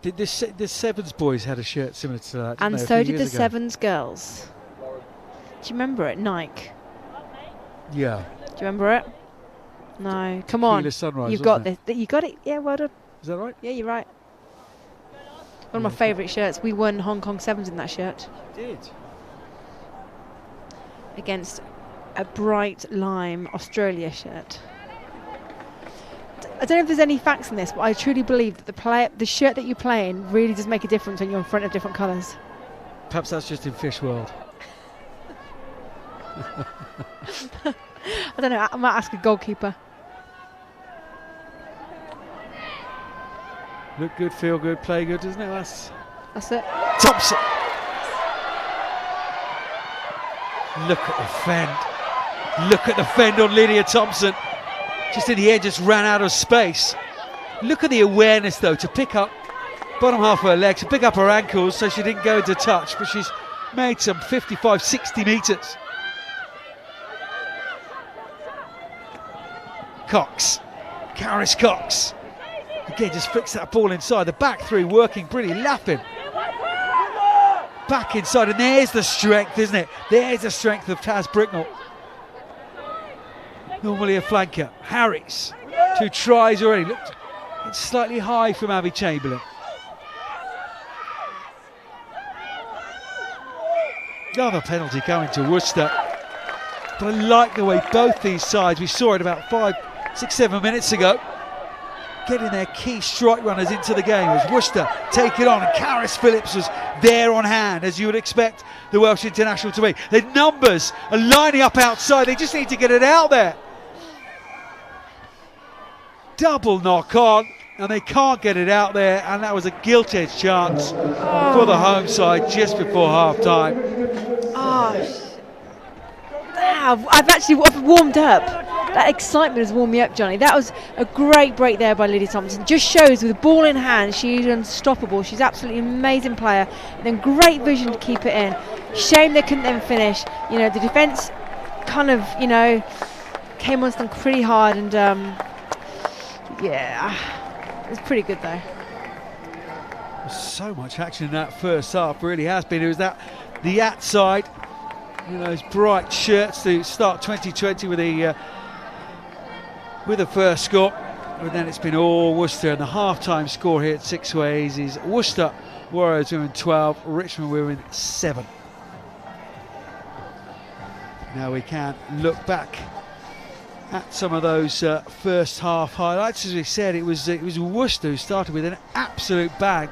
S1: Did the Sevens boys had a shirt similar to that?
S3: And so did the Sevens girls. Do you remember it, Nike?
S1: Yeah.
S3: Do you remember it? No. Come on.
S1: Sunrise,
S3: You've got this. You got it. Yeah, well done.
S1: Is that right?
S3: Yeah, you're right. One of my favourite shirts. We won Hong Kong Sevens in that shirt.
S1: Did.
S3: Against a bright lime Australia shirt. I don't know if there's any facts in this, but I truly believe that the shirt that you play in really does make a difference when you're in front of different colours.
S1: Perhaps that's just in Fish World.
S3: I don't know. I might ask a goalkeeper.
S1: Look good, feel good, play good, doesn't it?
S3: That's it.
S1: Thompson. Look at the fend. Look at the fend on Lydia Thompson. Just in the air, just ran out of space. Look at the awareness, though, to pick up bottom half of her legs, to pick up her ankles so she didn't go into touch, but she's made some 55, 60 metres. Cox. Karis Cox. Again, just flicks that ball inside. The back three working pretty, lapping. Back inside, and there's the strength, isn't it? There's the strength of Taz Bricknell. Normally a flanker. Harris, 2 tries already. Looked, it's slightly high from Abby Chamberlain. Another penalty going to Worcester. But I like the way both these sides, we saw it about 5, 6, 7 minutes ago, getting their key strike runners into the game as Worcester take it on, and Karis Phillips was there on hand, as you would expect the Welsh international to be. Their numbers are lining up outside, they just need to get it out there. Double knock on, and they can't get it out there, and that was a gilt-edged chance for the home side just before half-time. I've warmed up. That excitement has warmed me up, Johnny. That was a great break there by Lydia Thompson. Just shows with the ball in hand, she's unstoppable. She's absolutely amazing player. And then great vision to keep it in. Shame they couldn't then finish. The defence kind of, came on them pretty hard, and it was pretty good though. There's so much action in that first half, really has been. It was the outside, those bright shirts to start 2020 with the first score, and then it's been all Worcester, and the half-time score here at Six Ways is Worcester Warriors Women 12, Richmond Women 7. Now we can look back at some of those first half highlights. As we said, it was Worcester who started with an absolute bang.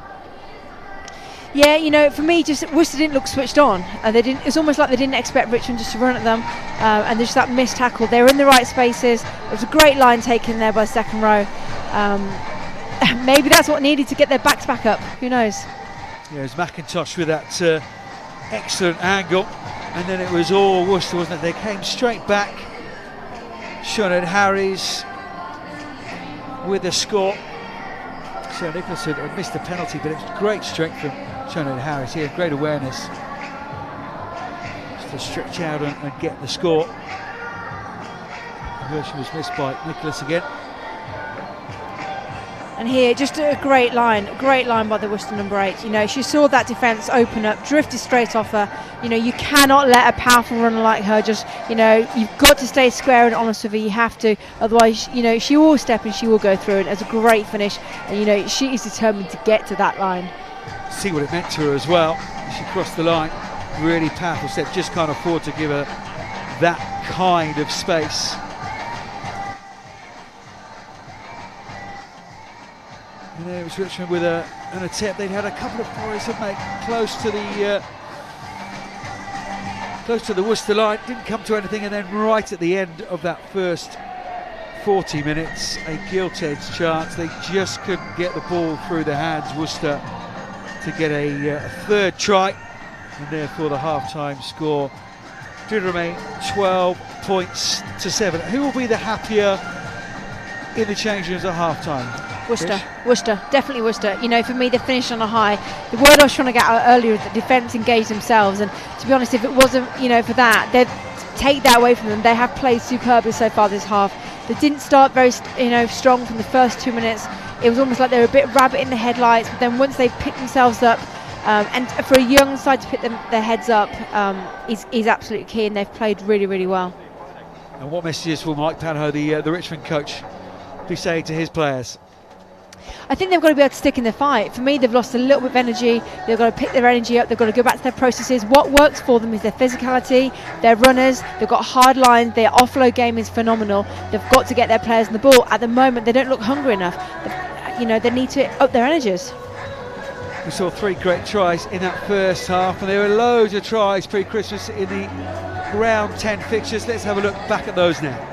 S3: Yeah, for me, just Worcester didn't look switched on. It's almost like they didn't expect Richmond just to run at them, and there's that missed tackle. They were in the right spaces. It was a great line taken there by second row. Maybe that's what needed to get their backs back up. Who knows?
S1: Yeah, it was McIntosh with that excellent angle, and then it was all Worcester, wasn't it? They came straight back. Sinead Harris with the score. So Nicholas had missed the penalty, but it was great strength from Sinead Harris. He had great awareness just to stretch out and get the score. The version was missed by Nicholas again.
S3: And here, just a great line by the Worcester number 8. You know, she saw that defence open up, drifted straight off her. You know, you cannot let a powerful runner like her just, you know, you've got to stay square and honest with her. You have to, otherwise, you know, she will step and she will go through. And it's a great finish. And you know, she is determined to get to that line.
S1: See what it meant to her as well. She crossed the line, really powerful step. Just can't afford to give her that kind of space. And there was Richmond with an attempt. They'd had a couple of boys have made close to the Worcester line, didn't come to anything, and then right at the end of that first 40 minutes, a gilt-edged chance. They just couldn't get the ball through their hands, Worcester, to get a third try, and therefore the half-time score did remain 12 points to 7. Who will be the happier in the change rooms at half-time?
S3: Worcester, definitely Worcester. You know, for me, they finished on a high. The word I was trying to get out earlier is that defence engaged themselves, and to be honest, if it wasn't, you know, for that, they'd take that away from them. They have played superbly so far this half. They didn't start very, you know, strong from the first 2 minutes. It was almost like they were a bit rabbit in the headlights, but then once they picked themselves up, and for a young side to pick their heads up is absolutely key, and they've played really, really well.
S1: And what messages will Mike Panho, the Richmond coach, be saying to his players?
S3: I think they've got to be able to stick in the fight. For me, they've lost a little bit of energy. They've got to pick their energy up. They've got to go back to their processes. What works for them is their physicality, their runners. They've got hard lines. Their offload game is phenomenal. They've got to get their players in the ball. At the moment, they don't look hungry enough. You know, they need to up their energies.
S1: We saw 3 great tries in that first half, and there were loads of tries pre-Christmas in the round 10 fixtures. Let's have a look back at those now.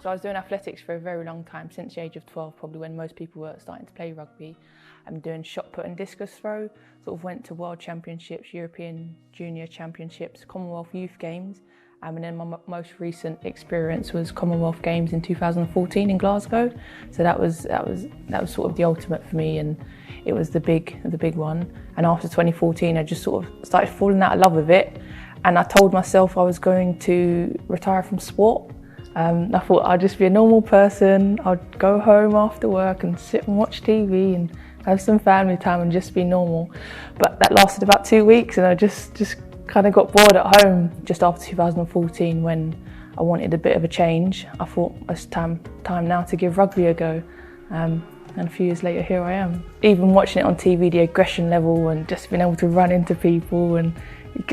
S4: So I was doing athletics for a very long time, since the age of 12, probably when most people were starting to play rugby. I'm doing shot put and discus throw, sort of went to World Championships, European Junior Championships, Commonwealth Youth Games, and then my most recent experience was Commonwealth Games in 2014 in Glasgow. So that was sort of the ultimate for me, and it was the big one. And after 2014, I just sort of started falling out of love with it, and I told myself I was going to retire from sport. I thought I'd just be a normal person. I'd go home after work and sit and watch TV and have some family time and just be normal. But that lasted about 2 weeks, and I just kind of got bored at home just after 2014 when I wanted a bit of a change. I thought it's time now to give rugby a go. And a few years later, here I am. Even watching it on TV, the aggression level and just being able to run into people, and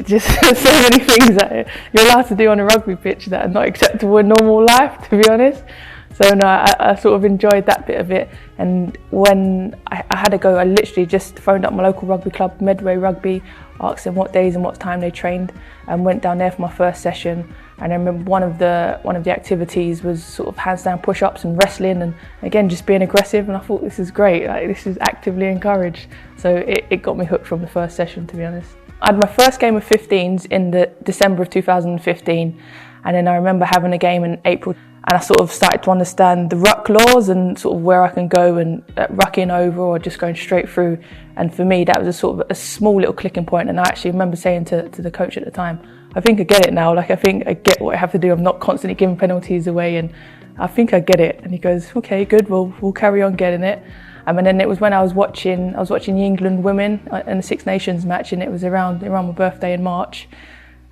S4: just so many things that you're allowed to do on a rugby pitch that are not acceptable in normal life, to be honest. So no, I sort of enjoyed that bit of it. And when I had to go, I literally just phoned up my local rugby club, Medway Rugby, asked them what days and what time they trained, and went down there for my first session. And I remember one of the activities was sort of handstand push-ups and wrestling, and again just being aggressive. And I thought, this is great, like, this is actively encouraged. So it got me hooked from the first session, to be honest. I had my first game of 15s in the December of 2015, and then I remember having a game in April, and I sort of started to understand the ruck laws and sort of where I can go and rucking over or just going straight through. And for me, that was a sort of a small little clicking point. And I actually remember saying to the coach at the time, I think I get it now. Like, I think I get what I have to do. I'm not constantly giving penalties away, and I think I get it. And he goes, okay, good, we'll carry on getting it. And then it was when I was watching the England Women in the Six Nations match, and it was around my birthday in March.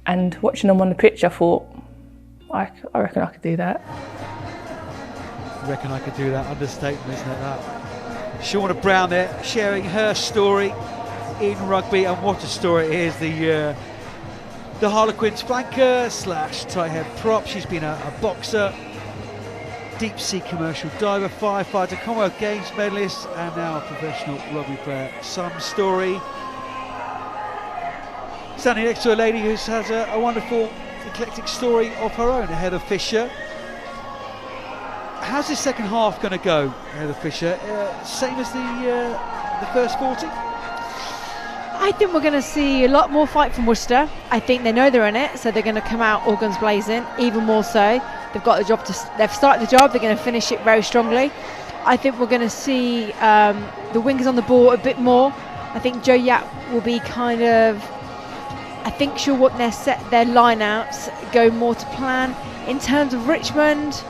S4: And watching them on the pitch, I thought, I reckon I could do that.
S1: Reckon I could do that, understatement, isn't it, that? Shauna Brown there, sharing her story in rugby, and what a story it is. The Harlequins flanker / tight head prop. She's been a boxer, deep sea commercial diver, firefighter, Commonwealth Games medalist, and now a professional rugby player. Some story. Standing next to a lady who has a wonderful eclectic story of her own, Heather Fisher. How's this second half going to go, Heather Fisher? Same as the first 40?
S3: I think we're going to see a lot more fight from Worcester. I think they know they're in it, so they're going to come out all guns blazing, even more so. They've got the job they've started the job, they're going to finish it very strongly. I think we're going to see the wingers on the ball a bit more. I think Jo Yap will be I think she'll want their line-outs go more to plan. In terms of Richmond,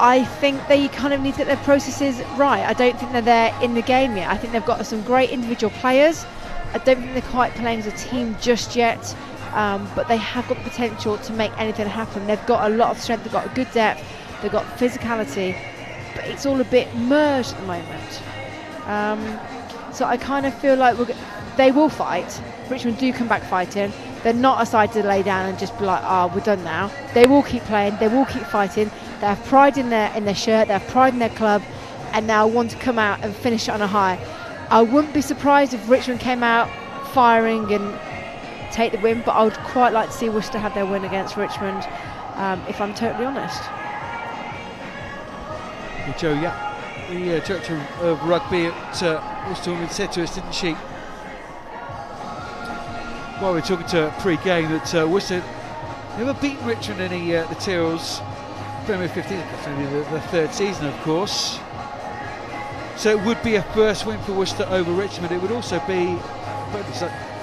S3: I think they kind of need to get their processes right. I don't think they're there in the game yet. I think they've got some great individual players. I don't think they're quite playing as a team just yet, but they have got the potential to make anything happen. They've got a lot of strength, they've got a good depth, they've got physicality, but it's all a bit merged at the moment. So I kind of feel like they will fight. Richmond do come back fighting. They're not a side to lay down and just be like, we're done now. They will keep playing, they will keep fighting. They have pride in their shirt, they have pride in their club, and now want to come out and finish it on a high. I wouldn't be surprised if Richmond came out firing and take the win, but I would quite like to see Worcester have their win against Richmond, if I'm totally honest.
S1: Jo Yap, the director of rugby at Worcester Women, said to us, didn't she, while we were talking to her pre-game, that Worcester never beaten Richmond in the Tyrrells Premier 15. It's only the third season, of course. So it would be a first win for Worcester over Richmond. It would also be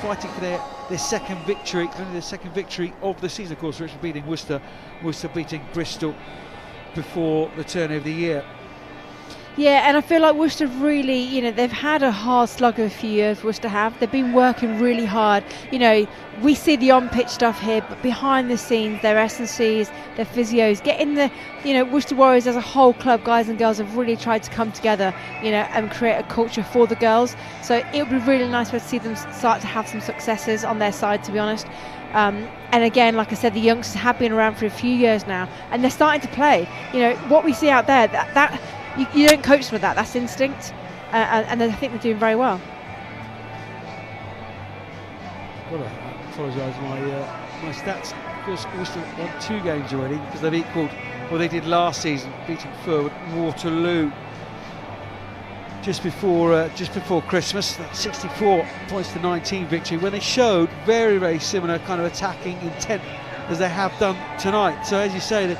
S1: fighting for their second victory, only their second victory of the season. Of course, Richmond beating Worcester beating Bristol before the turn of the year.
S3: Yeah, and I feel like Worcester really, they've had a hard slug of a few years, Worcester have. They've been working really hard. We see the on-pitch stuff here, but behind the scenes, their S&Cs, their physios, getting Worcester Warriors as a whole club, guys and girls, have really tried to come together, and create a culture for the girls. So it would be really nice to see them start to have some successes on their side, to be honest. And again, like I said, the youngsters have been around for a few years now, and they're starting to play. What we see out there, that you don't coach them with that. That's instinct, and I think they're doing very well.
S1: Well, I apologise, my stats. Of course, Worcester won 2 games already because they've equalled what they did last season, beating Furwood Waterloo just before Christmas. That 64 points to 19 victory, when they showed very, very similar kind of attacking intent as they have done tonight. So as you say, they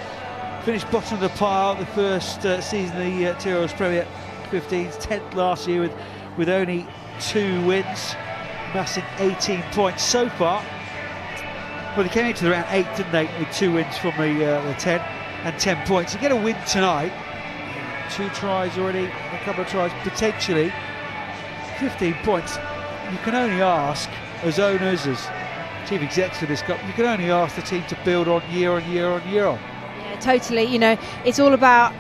S1: finished bottom of the pile the first season of the Tyrrells Premier 15s, 10th last year with only 2 wins, amassing 18 points so far. Well, they came into the round 8, didn't they, with 2 wins from the 10 and 10 points. To get a win tonight, 2 tries already, a couple of tries potentially, 15 points. You can only ask, as owners, as chief execs of this club, you can only ask the team to build on year on year on year on.
S3: Totally, it's all about,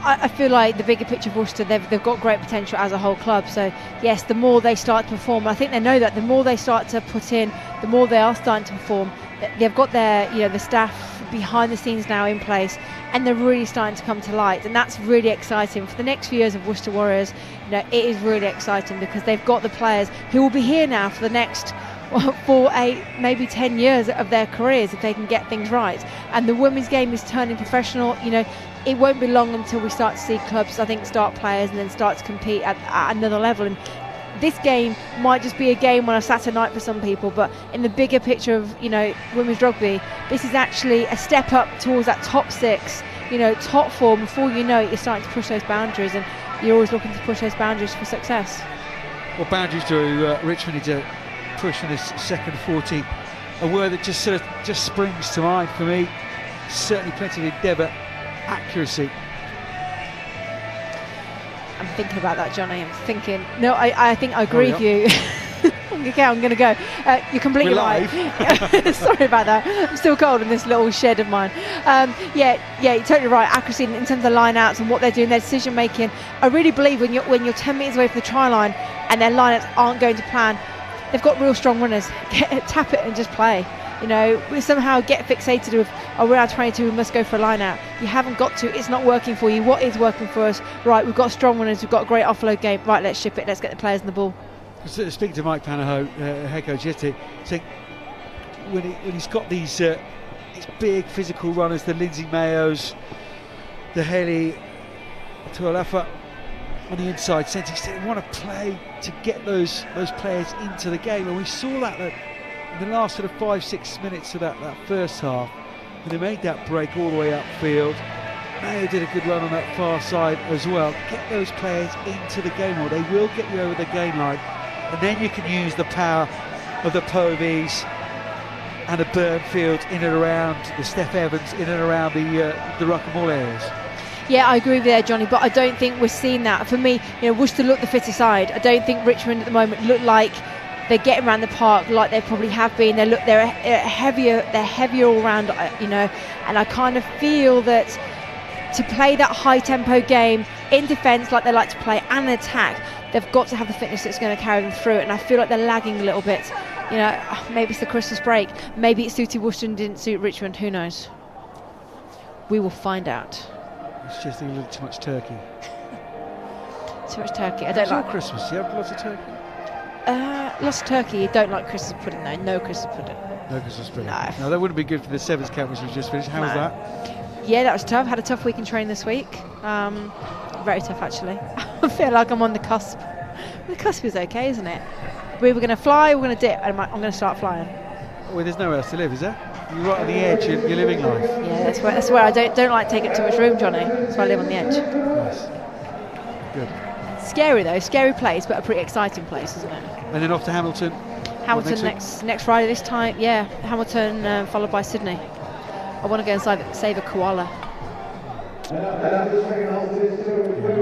S3: I feel like the bigger picture of Worcester, they've got great potential as a whole club. So yes, the more they start to perform, I think they know that the more they start to put in, the more they are starting to perform. They've got their, the staff behind the scenes now in place, and they're really starting to come to light, and that's really exciting for the next few years of Worcester Warriors. It is really exciting because they've got the players who will be here now for the next 4, 8, maybe 10 years of their careers if they can get things right. And the women's game is turning professional. It won't be long until we start to see clubs, I think, start players and then start to compete at another level. And this game might just be a game on a Saturday night for some people, but in the bigger picture of women's rugby, this is actually a step up towards that top 6, top 4. Before you know it, you're starting to push those boundaries, and you're always looking to push those boundaries for success.
S1: Well, boundaries do Richmond need to push in this second 40. A word that just springs to mind for me. Certainly plenty of endeavour, accuracy.
S3: I'm thinking about that, Johnny. I'm thinking. No, I think I agree with you. Okay, I'm going to go. You're completely
S1: We're
S3: right.
S1: live.
S3: Sorry about that. I'm still cold in this little shed of mine. Yeah, you're totally right. Accuracy in terms of line-outs and what they're doing, their decision-making. I really believe when you're 10 metres away from the try line and their line-outs aren't going to plan, they've got real strong runners. Tap it and just play. You know, we somehow get fixated with, oh, we're out 22, we must go for a line-out. You haven't got to. It's not working for you. What is working for us? Right, we've got strong runners. We've got a great offload game. Right, let's ship it. Let's get the players in the ball.
S1: Speaking to Mike Panaho, head coach yesterday, saying when he's got these big physical runners, the Lindsay Mayos, the Haley Tualafa on the inside centre, he said he want to play to get those players into the game, and we saw that in the last sort of 5-6 minutes of that first half, when they made that break all the way upfield. Mayo did a good run on that far side as well. Get those players into the game, or they will get you over the game line. And then you can use the power of the Povies and the Burnfield in and around, the Steph Evans in and around the Ruck and Mall areas.
S3: Yeah, I agree with you there, Johnny, but I don't think we're seeing that. For me, Worcester look the fitter side. I don't think Richmond at the moment look like they're getting around the park like they probably have been. They're heavier all round, and I kind of feel that to play that high tempo game in defence like they like to play and attack, they've got to have the fitness that's going to carry them through it, and I feel like they're lagging a little bit. Maybe it's the Christmas break, maybe it suited Worcester and didn't suit Richmond, who knows? We will find out.
S1: It's just a little too much turkey.
S3: Too much turkey. I don't like
S1: Christmas. You have lots of turkey?
S3: Lots of turkey. You don't like Christmas pudding though. No Christmas pudding.
S1: No Christmas pudding.
S3: No.
S1: That wouldn't be good for the Sevens camp which we've just finished. How was that?
S3: Yeah, that was tough. Had a tough week in training this week. Very tough actually. I feel like I'm on the cusp. The cusp is okay, isn't it? We were going to fly, we're going to dip, and I'm going to start flying.
S1: Well, there's nowhere else to live, is there? You're right on the edge. You're living life.
S3: Yeah, that's where I don't like taking up too much room, Johnny. That's why I live on the edge.
S1: Nice. Good.
S3: Scary though, scary place, but a pretty exciting place, isn't it?
S1: And then off to Hamilton.
S3: Hamilton next Friday this time. Yeah, Hamilton followed by Sydney. I want to go and save a koala.
S1: Not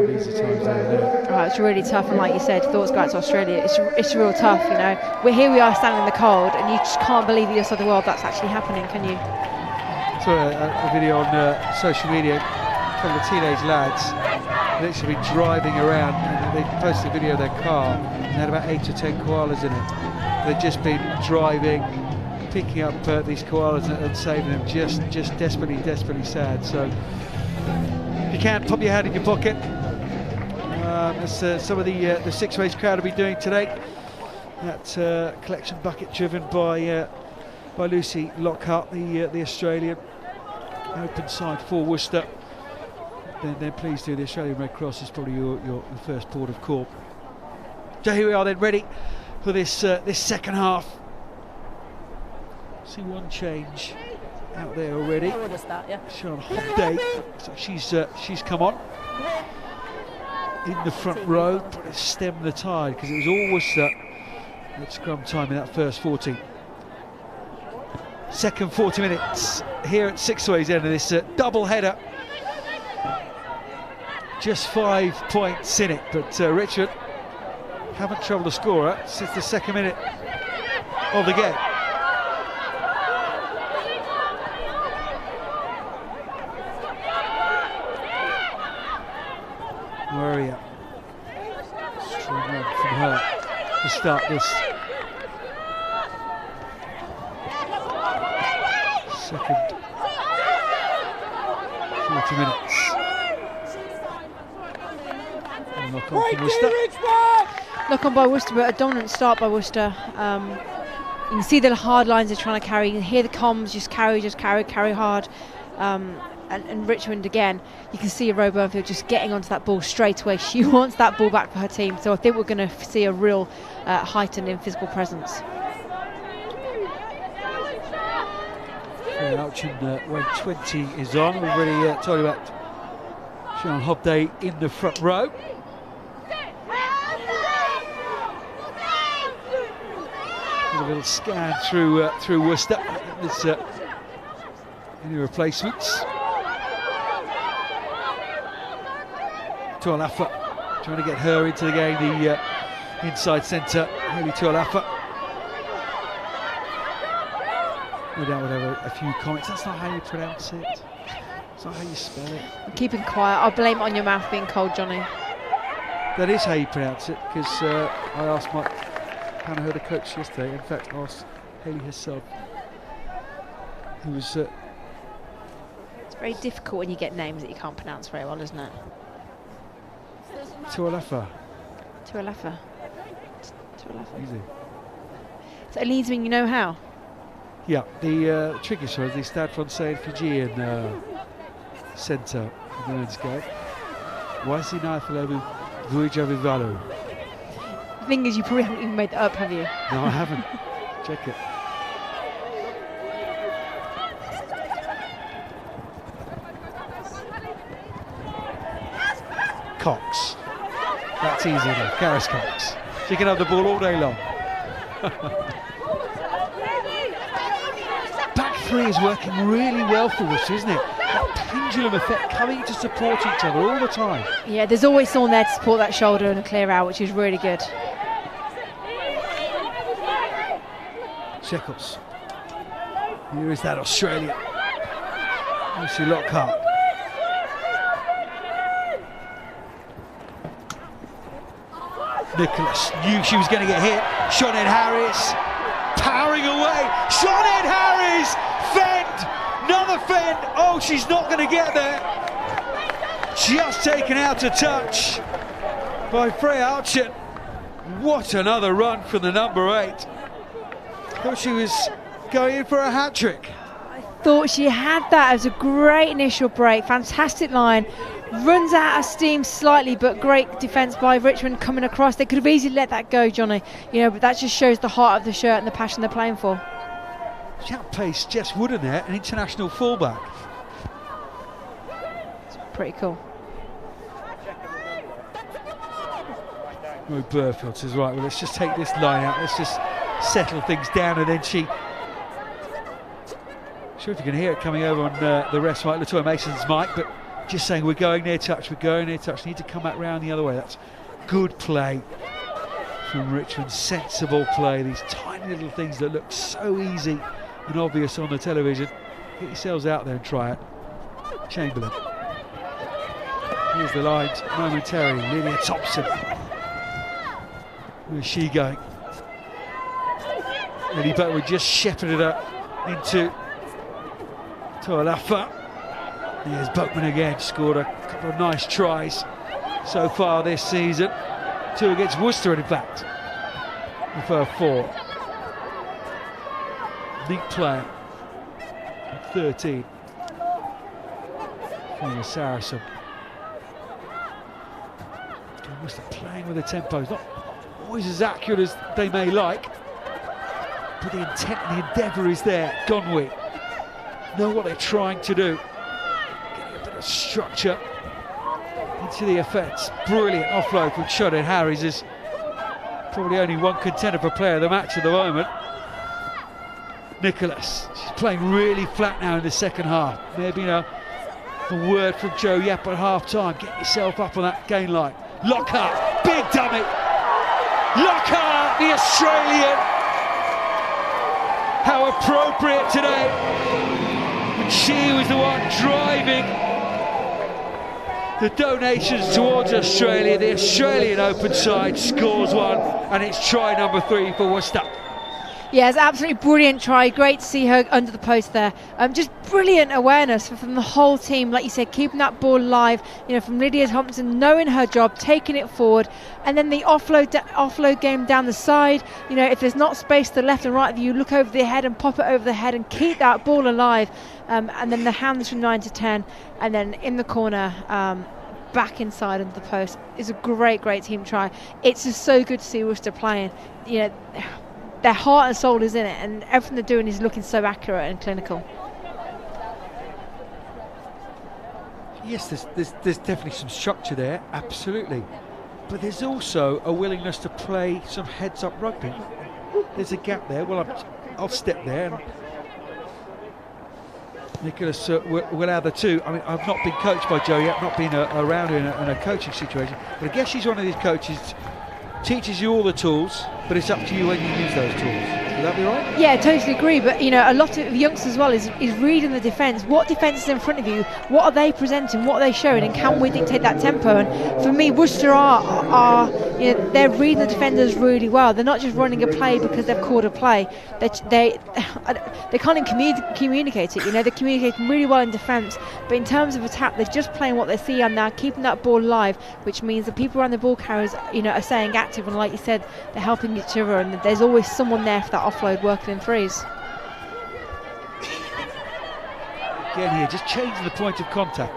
S1: easy times over there.
S3: Right, it's really tough, and like you said, thoughts go out to Australia. It's real tough, Here we are standing in the cold, and you just can't believe the other side of the world that's actually happening, can you?
S1: I saw a video on social media. A couple of teenage lads literally driving around, and they posted a video of their car, and they had about 8 or 10 koalas in it. They'd just been driving, picking up these koalas and saving them. Just desperately sad. So if you can, pop your hand in your pocket. As some of the Six Ways crowd will be doing today. That collection bucket driven by Lucy Lockhart, the Australian, open side for Worcester. Then please do. The Australian Red Cross is probably your first port of call. So here we are then, ready for this second half. See one change out there already. Sean Hobday, so she's come on in the front row, trying to stem the tide, because it was all Worcester at scrum time in that first 40. Second 40 minutes here at Six Ways end of this double header. Just 5 points in it, but Richmond haven't troubled a scorer since the second minute of the game. Maria, strong run from her to start this second 40 minutes. And knock on from Worcester.
S3: Knock on by Worcester, but a dominant start by Worcester. You can see the hard lines they're trying to carry. You can hear the comms, just carry hard. And Richmond again, you can see Roe Burnfield just getting onto that ball straight away. She wants that ball back for her team, so I think we're going to see a real heightened in physical presence.
S1: When 20 is on, we've already told you about Sean Hobday in the front row. A little scan through Worcester. There's any replacements? Tualafa trying to get her into the game, the inside centre, Haley Tualafa. No doubt we'll have a few comments. That's not how you pronounce it. It's not how you spell it.
S3: I'm keeping quiet. I'll blame it on your mouth being cold, Johnny.
S1: That is how you pronounce it, because I asked Hannah, her coach yesterday, in fact asked Hayley herself, who was...
S3: It's very difficult when you get names that you can't pronounce very well, isn't it?
S1: Tualafa.
S3: Tualafa.
S1: Easy.
S3: So it leads me, you know how?
S1: Yeah, the tricky show is the Stade Francais Fijian centre for the men's game. Waisi Naifalobu Vuijavivalu.
S3: The thing is, you probably haven't even made that up, have you?
S1: No, I haven't. Check it. Cox. That's easy enough. Karis Cox. She can have the ball all day long. Back three is working really well for us, isn't it? That pendulum effect coming to support each other all the time.
S3: Yeah, there's always someone there to support that shoulder and a clear out, which is really good.
S1: Shekels. Here is that Australia. Lucy Lockhart. Nicholas knew she was going to get hit. Sinead Harris powering away. Sinead Harris fend, another fend. Oh, she's not going to get there. Just taken out of touch by Freya Archett. What another run from the number 8. Thought she was going in for a hat-trick.
S3: Thought she had that. It was a great initial break. Fantastic line. Runs out of steam slightly, but great defence by Richmond coming across. They could have easily let that go, Johnny. You know, but that just shows the heart of the shirt and the passion they're playing for.
S1: She outpaced Jess Wooden there, an international fullback.
S3: It's pretty cool.
S1: Roy Burfield says, right, well, let's just take this line out. Let's just settle things down, and then she... Sure if you can hear it coming over on the rest mic, Latoya Mason's mic, but just saying we're going near touch, need to come back round the other way. That's good play from Richmond, sensible play, these tiny little things that look so easy and obvious on the television. Get yourselves out there and try it. Chamberlain. Here's the lines momentarily. Lydia Thompson. Where's she going? Lily Butwood just shepherded her into Tualafa. Here's Buckman again, scored a couple of nice tries so far this season. 2 against Worcester, in fact, with her 4. Neat player, 13. Former Saracen. Worcester playing with the tempos, not always as accurate as they may like, but the intent and the endeavour is there. Gonwi know what they're trying to do. Getting a bit of structure into the offence. Brilliant offload from Sinead Harris. Is probably only one contender for player of the match at the moment. Nicholas, she's playing really flat now in the second half. Maybe a word from Joe Yap at half time. Get yourself up on that gain line. Lockhart, big dummy. Lockhart, the Australian. How appropriate today. She was the one driving the donations towards Australia. The Australian open side scores 1, and it's try number 3 for Worcester.
S3: Yeah, it's absolutely brilliant try. Great to see her under the post there. Just brilliant awareness from the whole team. Like you said, keeping that ball live. From Lydia Thompson, knowing her job, taking it forward, and then the offload game down the side. If there's not space to the left and right of you, look over the head and pop it over the head and keep that ball alive. And then the hands from 9 to 10, and then in the corner. Back inside into the post is a great team try. It's just so good to see Worcester playing. Their heart and soul is in it, and everything they're doing is looking so accurate and clinical.
S1: Yes, there's definitely some structure there, absolutely. But there's also a willingness to play some heads-up rugby. There's a gap there. Well, I'll step there. And Nicholas will add the 2. I mean, I've not been coached by Jo yet, not been around in a coaching situation, but I guess she's one of these coaches teaches you all the tools, but it's up to you when you use those tools. Would that be right?
S3: Yeah, totally agree. But you know, a lot of youngsters as well is reading the defence. What defence is in front of you? What are they presenting? What are they showing? And can we dictate that tempo? And for me, Worcester are you know, they're reading the defenders really well. They're not just running a play because they've called a play. They can't even communicate it. You know, they're communicating really well in defence, but in terms of attack, they're just playing what they see and they're keeping that ball live, which means the people around the ball carriers, you know, are staying active, and like you said, they're helping each other, and there's always someone there for that offload working in threes.
S1: Again here, just changing the point of contact.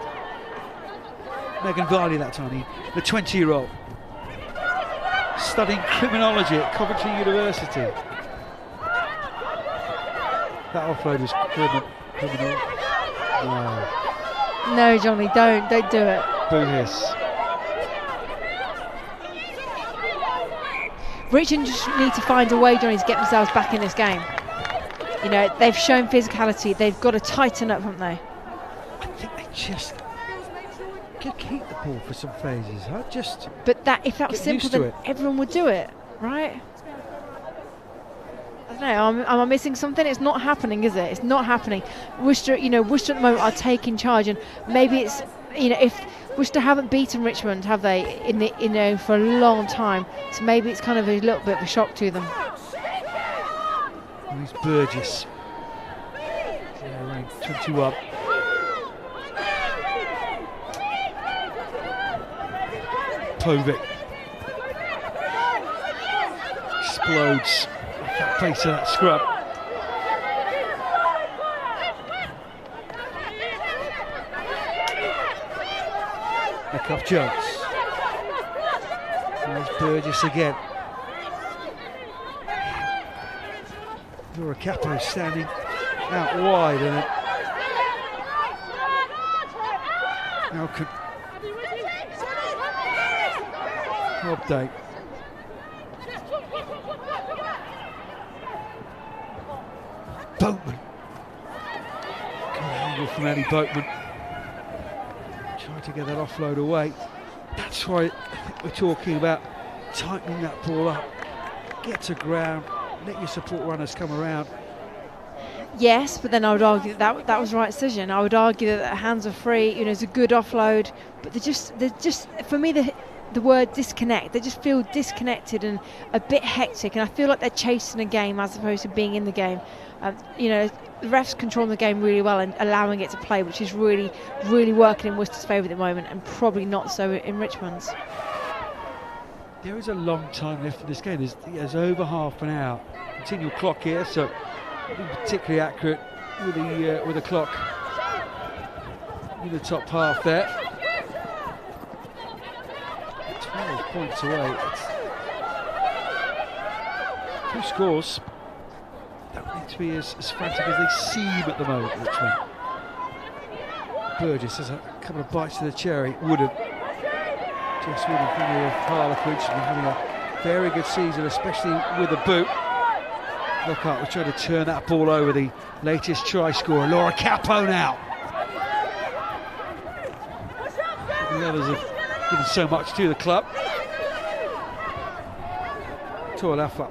S1: Megan Varley that time, the 20-year-old, studying criminology at Coventry University. That offload was criminal.
S3: No, Johnny, don't do it.
S1: Boo hiss.
S3: Richmond just need to find a way, Johnny, to get themselves back in this game. You know, they've shown physicality. They've got to tighten up, haven't they?
S1: I think they just could keep the ball for some phases.
S3: But if that was simple, then everyone would do it, right? I don't know. Am I missing something? It's not happening, is it? It's not happening. Worcester, you know, Worcester at the moment are taking charge, and maybe it's, you know, if Worcester haven't beaten Richmond, have they, for a long time? So maybe it's kind of a little bit of a shock to them.
S1: He's Burgess. Rank 21. Povic explodes at the pace of that scrub. Nick off Jones. There's Burgess again. Laura Capo standing out wide, and now could update. Boatman. Good angle from Annie Boatman. Trying to get that offload away. That's why I think we're talking about tightening that ball up. Get to ground. Let your support runners come around.
S3: Yes, but then I would argue that was the right decision. I would argue that hands are free. You know, it's a good offload, but they're just for me the word disconnect. They just feel disconnected and a bit hectic, and I feel like they're chasing a game as opposed to being in the game. You know, the refs controlling the game really well and allowing it to play, which is really, really working in Worcester's favour at the moment, and probably not so in Richmond's.
S1: There is a long time left in this game. There's over half an hour. Continual clock here, so being particularly accurate with the clock in the top half there. 12 points away. Two scores don't need to be as frantic as they seem at the moment, Richmond. Burgess has a couple of bites to the cherry. Wooden. Jess Wooden from the Harlequins, having a very good season, especially with the boot. Lockhart was trying to turn that ball over, the latest try scorer, Laura Capo now. The others have given so much to the club. Toalafa.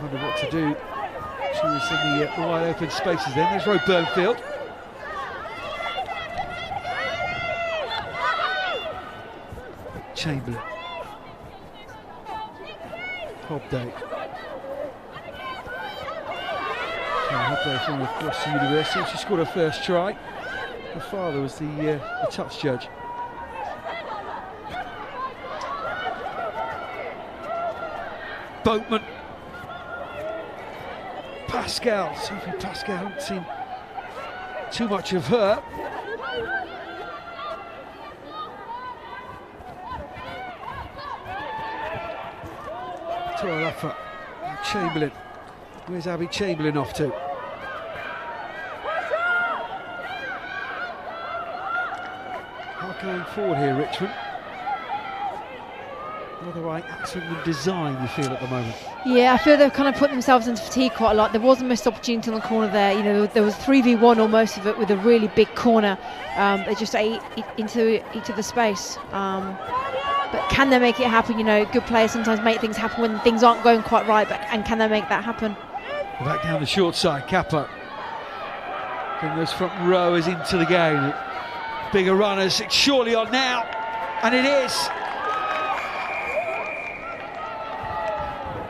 S1: Wonder what to do. She was in the wide open spaces then. There's Roe Burnfield. Chamberlain. Hobday. Hobday from Worcester University. She scored her first try. Her father was the touch judge. Boatman. Pascal. Sophie Pascal. Haven't seen too much of her. Toalafa. Chamberlain. Where's Abby Chamberlain off to? How going forward here, Richmond? Whether right action and design you feel at the moment?
S3: Yeah, I feel they've kind of put themselves into fatigue quite a lot. There was a missed opportunity on the corner there. You know, there was 3v1 or most of it with a really big corner. They just ate into each of the space. but can they make it happen? You know, good players sometimes make things happen when things aren't going quite right, and can they make that happen?
S1: Back down the short side, Kappa. Bring those front rowers into the game. Bigger runners, it's surely on now, and it is.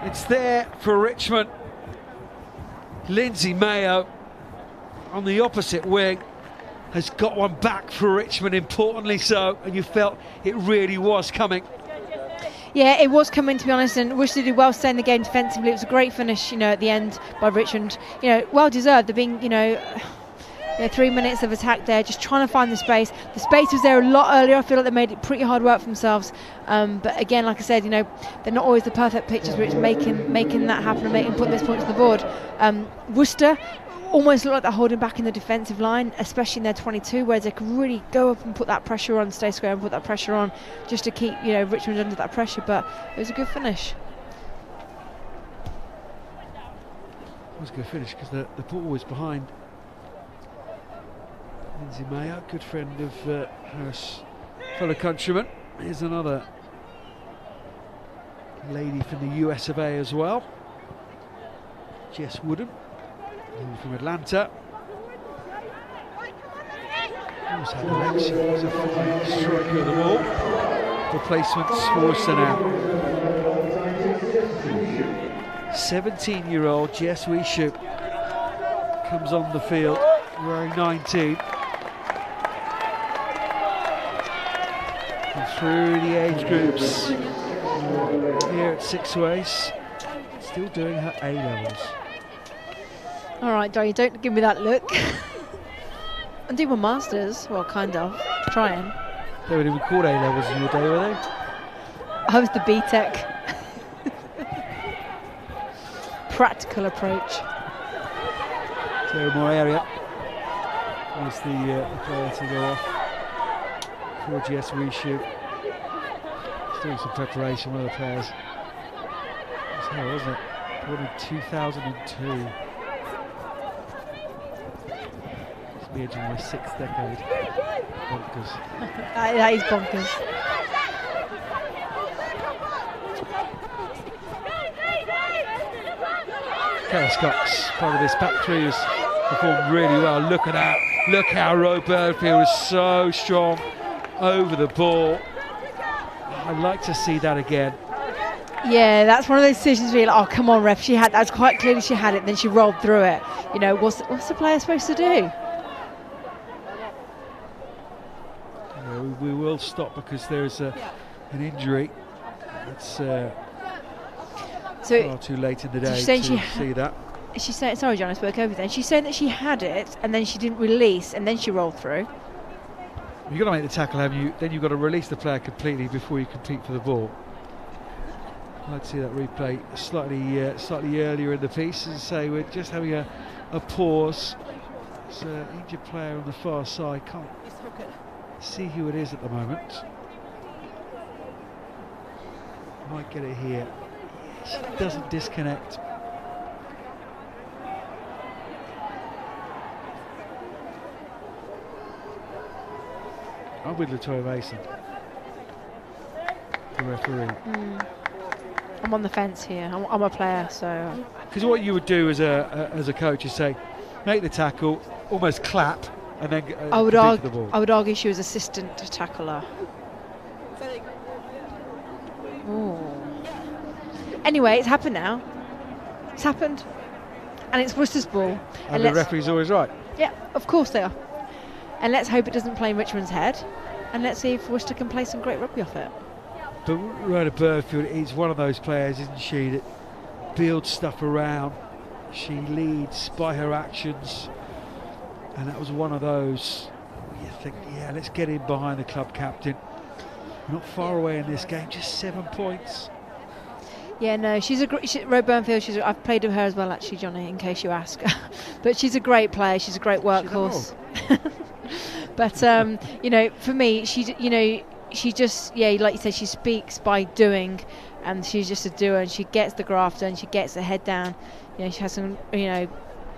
S1: It's there for Richmond. Lindsay Mayo on the opposite wing has got one back for Richmond, importantly so, and you felt it really was coming.
S3: Yeah, it was coming, to be honest, and Worcester did well staying the game defensively. It was a great finish, you know, at the end by Richmond. You know, well deserved. They're being, 3 minutes of attack there, just trying to find the space. The space was there a lot earlier. I feel like they made it pretty hard work for themselves. But again, like I said, they're not always the perfect pitches, but it's making that happen and putting this point to the board. Worcester almost look like they're holding back in the defensive line, especially in their 22, whereas they could really go up and put that pressure on, stay square and put that pressure on, just to keep Richmond under that pressure. But it was a good finish.
S1: It was a good finish because the ball was behind Lindsay Mayo, good friend of her fellow countryman. Here's another lady from the US of A as well, Jess Wooden, from Atlanta. Almost had Alexia, was a fine striker of the ball. Replacements for Worcester now. 17-year-old Jess Wishu comes on the field wearing 19. And through the age groups here at Six Ways, still doing her A-levels.
S3: All right, Johnny, don't give me that look. I'm doing my masters, well, kind of, trying.
S1: They weren't even called A-levels in your day, were they?
S3: I was the B-Tech. Practical approach.
S1: So more area. There's the player to go off for GS Wishu. He's doing some preparation, one of the players. It was her, wasn't it? Born in 2002. It's me entering my 6th decade. Bonkers.
S3: That is bonkers.
S1: Kara Scott's part of this back three has performed really well. Look at that. Look how Robertfield is so strong over the ball. I'd like to see that again.
S3: Yeah, that's one of those decisions where you're like, oh, come on, ref. That's quite clearly she had it, then she rolled through it. What's the player supposed to do?
S1: We will stop because there's an injury. It's far too late in the day to see that.
S3: She's saying, sorry, John, I spoke over then. She's saying that she had it and then she didn't release and then she rolled through.
S1: You've got to make the tackle, haven't you? Then you've got to release the player completely before you compete for the ball. I'd like to see that replay slightly earlier in the piece. As I say, we're just having a pause. It's an injured player on the far side. Can't see who it is at the moment. Might get it here. She doesn't disconnect. I'm with Latoya Mason, the referee.
S3: I'm on the fence here. I'm a player, so.
S1: Because what you would do as a coach is say, make the tackle, almost clap, and then
S3: I would
S1: argue. The ball.
S3: I would argue she was assistant tackler. Ooh. Anyway, it's happened now. It's happened, and it's Worcester's ball.
S1: And the referee's always right.
S3: Yeah, of course they are. And let's hope it doesn't play in Richmond's head, and let's see if Worcester can play some great rugby off it.
S1: But Rhoda Burfield is one of those players, isn't she, that builds stuff around. She leads by her actions, and that was one of those you think, yeah, let's get in behind the club captain. Not far away in this game, just 7 points.
S3: Yeah, no, she's a great. Rhoda Burnfield. I've played with her as well, actually, Johnny. In case you ask, but she's a great player. She's a great workhorse. But for me, she just, like you said, she speaks by doing, and she's just a doer. And she gets the graft done. She gets her head down. She has some,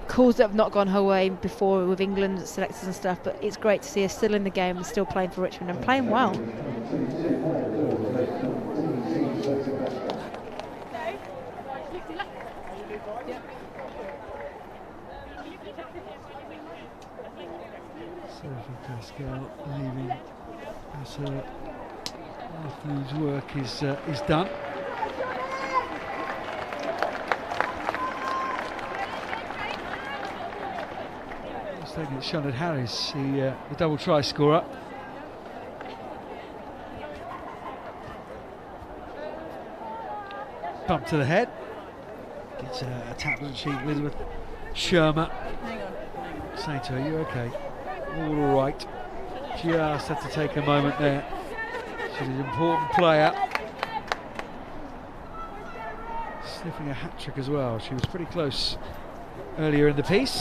S3: calls that have not gone her way before with England selectors and stuff. But it's great to see her still in the game and still playing for Richmond and playing well.
S1: Pascal leaving as her afternoon's work is done. Just taking it, Charlotte Harris, the double try scorer. Bump to the head. Gets a tap, doesn't she, Elizabeth Shermer?
S4: Hang on.
S1: Say to her, you okay? All right. Just had to take a moment there. She's an important player. Sniffing a hat-trick as well. She was pretty close earlier in the piece.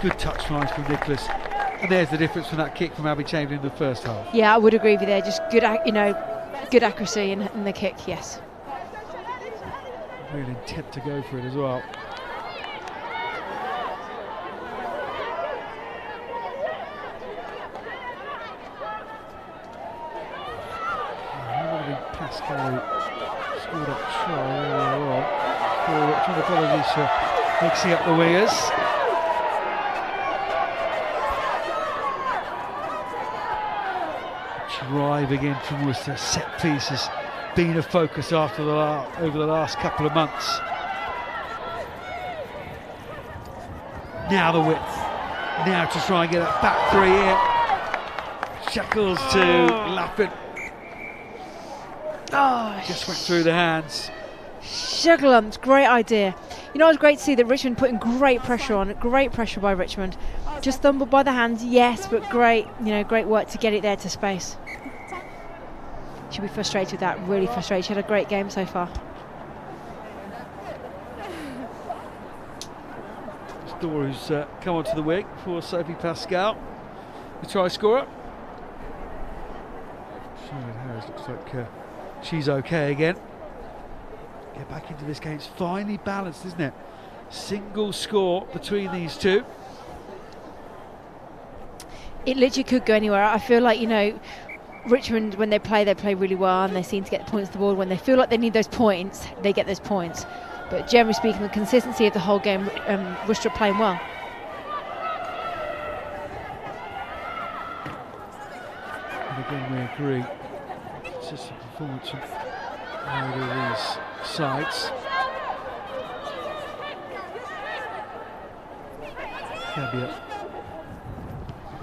S1: Good touch finds from Nicholas. And there's the difference from that kick from Abby Chamberlain in the first half.
S3: Yeah, I would agree with you there. Just good, good accuracy in the kick. Yes.
S1: Real intent to go for it as well. Pascal scored a try earlier on for Richmond. Apologies for mixing up the wingers. Drive again from Worcester. Set pieces been a focus after over the last couple of months. Now the width. Now to try and get that back three in. Shackles to Lappin.
S3: Oh,
S1: Just went through the hands.
S3: Shugglums, great idea. You know, it was great to see that Richmond putting great pressure on it. Great pressure by Richmond. Just stumbled by the hands, yes, but great, great work to get it there to space. She'll be frustrated with that, really frustrated. She had a great game so far.
S1: Storr, who's come onto the wing for Sophie Pascal, the try scorer. Charlotte Harris looks like she's okay again. Get back into this game. It's finely balanced, isn't it? Single score between these two.
S3: It literally could go anywhere. I feel like, Richmond, when they play really well and they seem to get the points on the board. When they feel like they need those points, they get those points. But generally speaking, the consistency of the whole game, Worcester are playing well.
S1: And again, we agree. Consistent performance from either of these sides. Caveat.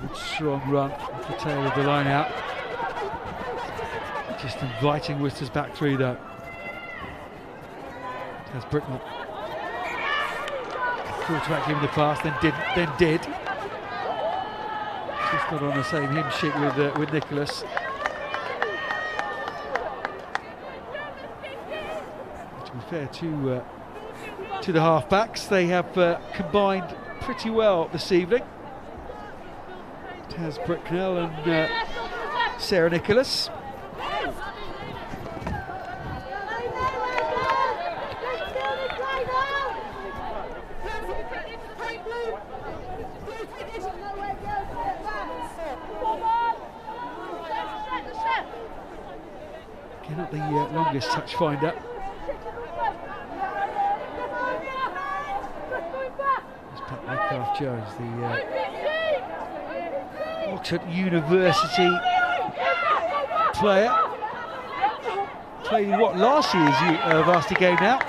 S1: Good strong run at the tail of the line out. Just inviting Worcester's back three though. As Bricknell thought about giving the pass, then did. Just not on the same hymn sheet with Nicholas. To be fair to the half-backs, they have combined pretty well this evening. Taz Bricknell and Sarah Nicholas. Not the longest touch finder. It's Pat Metcalf-Jones, the Oxford University player. Played in what, last year's varsity game now.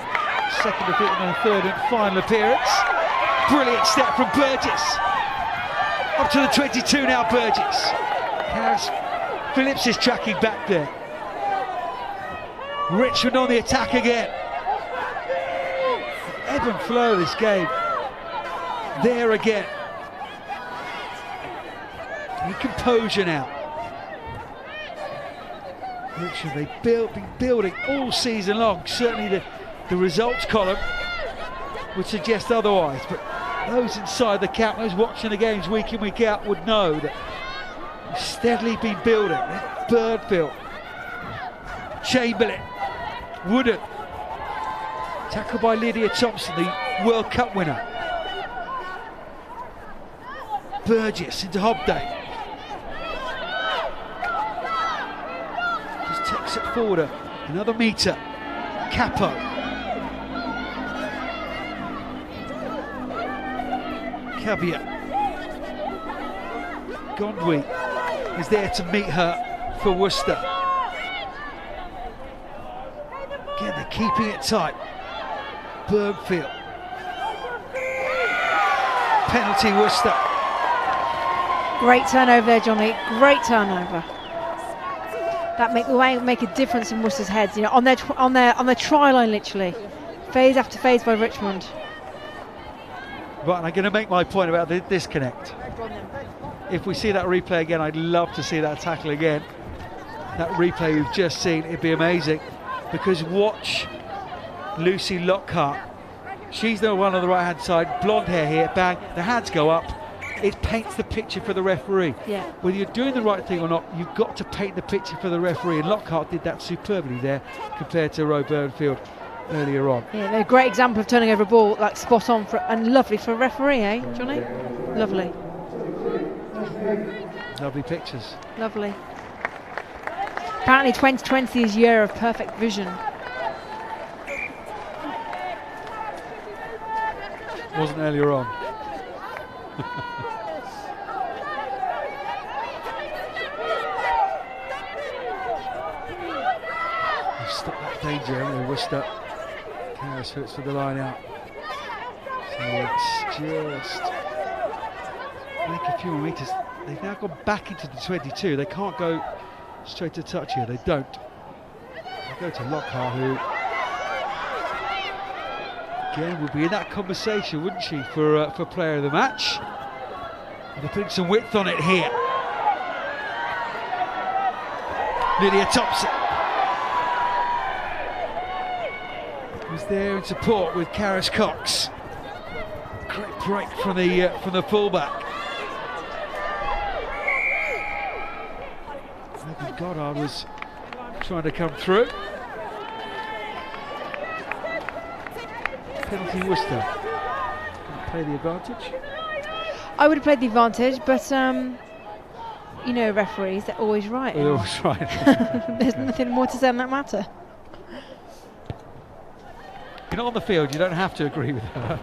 S1: Second appearance and third and final appearance. Brilliant step from Burgess. Up to the 22 now, Burgess. Harris Phillips is tracking back there. Richmond on the attack again. Ebb and flow this game. There again. Need composure now. Richmond, they've been building all season long. Certainly the results column would suggest otherwise. But those inside the camp, those watching the games week in, week out, would know that they've steadily been building. Birdfield, Chamberlain, Wooden, tackled by Lydia Thompson, the World Cup winner. Burgess into Hobday. Just takes it forward another metre. Capo. Caveat. Gondwy is there to meet her for Worcester. Again, they're keeping it tight. Burnfield. Penalty Worcester.
S3: Great turnover there, Johnny. Great turnover. That make a difference in Worcester's heads. You know, on their try line, literally, phase after phase by Richmond.
S1: Right, and I'm going to make my point about the disconnect. If we see that replay again, I'd love to see that tackle again. That replay we've just seen, it'd be amazing. Because watch Lucy Lockhart. She's the one on the right hand side, blonde hair here, bang, the hands go up. It paints the picture for the referee.
S3: Yeah.
S1: Whether you're doing the right thing or not, you've got to paint the picture for the referee. And Lockhart did that superbly there compared to Roe Burnfield earlier on.
S3: Yeah, they're a great example of turning over a ball, like spot on and lovely for a referee, eh, Johnny? Lovely.
S1: Lovely pictures.
S3: Lovely. Apparently 2020 is year of perfect vision.
S1: Wasn't earlier on. We've stopped that danger, haven't we, Worcester? Harris hurts for the line out. So it's just make a few more metres. They've now gone back into the 22. They can't go straight to touch here. They don't. They go to Lockhart, who again would be in that conversation, wouldn't she, for player of the match? And they're putting some width on it here. Lydia Thompson was there in support with Karis Cox. Great break from the fullback. Maybe Goddard was trying to come through. Penalty Worcester. Play the advantage.
S3: I would have played the advantage, but you know, referees, they're always right.
S1: They're always right.
S3: There's nothing more to say on that matter.
S1: You're not on the field, you don't have to agree with her.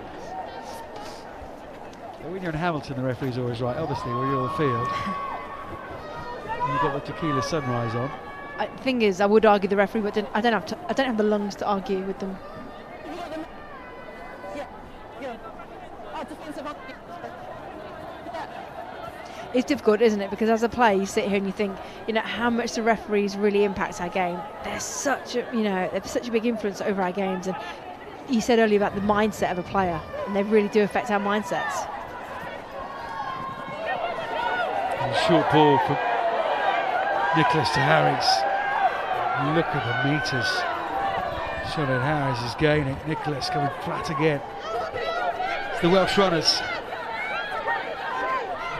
S1: But when you're in Hamilton, the referee's always right. Obviously, when you're on the field, and you've got the tequila sunrise on.
S3: The thing is, I would argue the referee, but I don't have the lungs to argue with them. It's difficult, isn't it? Because as a player, you sit here and you think, you know, how much the referees really impact our game. They're such a big influence over our games. And you said earlier about the mindset of a player, and they really do affect our mindsets.
S1: And a short ball from Nicholas to Harris. Look at the meters. Charlotte Harris is gaining. Nicholas coming flat again. It's the Welsh runners.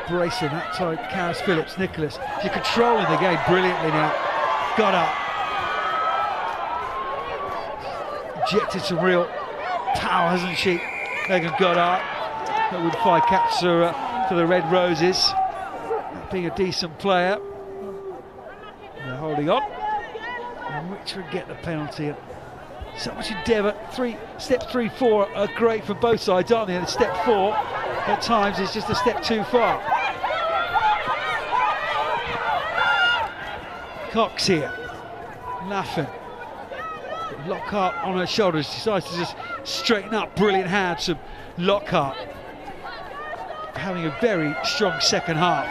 S1: Bracing that time, Karis Phillips, Nicholas. She's controlling the game brilliantly now. Got up. Injected some real power, hasn't she? Megan Goddard. That would 5 caps for the Red Roses. Being a decent player. They're holding on. And Richmond get the penalty. So much endeavour. Step 3, 4 are great for both sides, aren't they? And step 4 at times is just a step too far. Cox here, laughing. Lockhart on her shoulders, decides to just straighten up. Brilliant hands from Lockhart. Having a very strong second half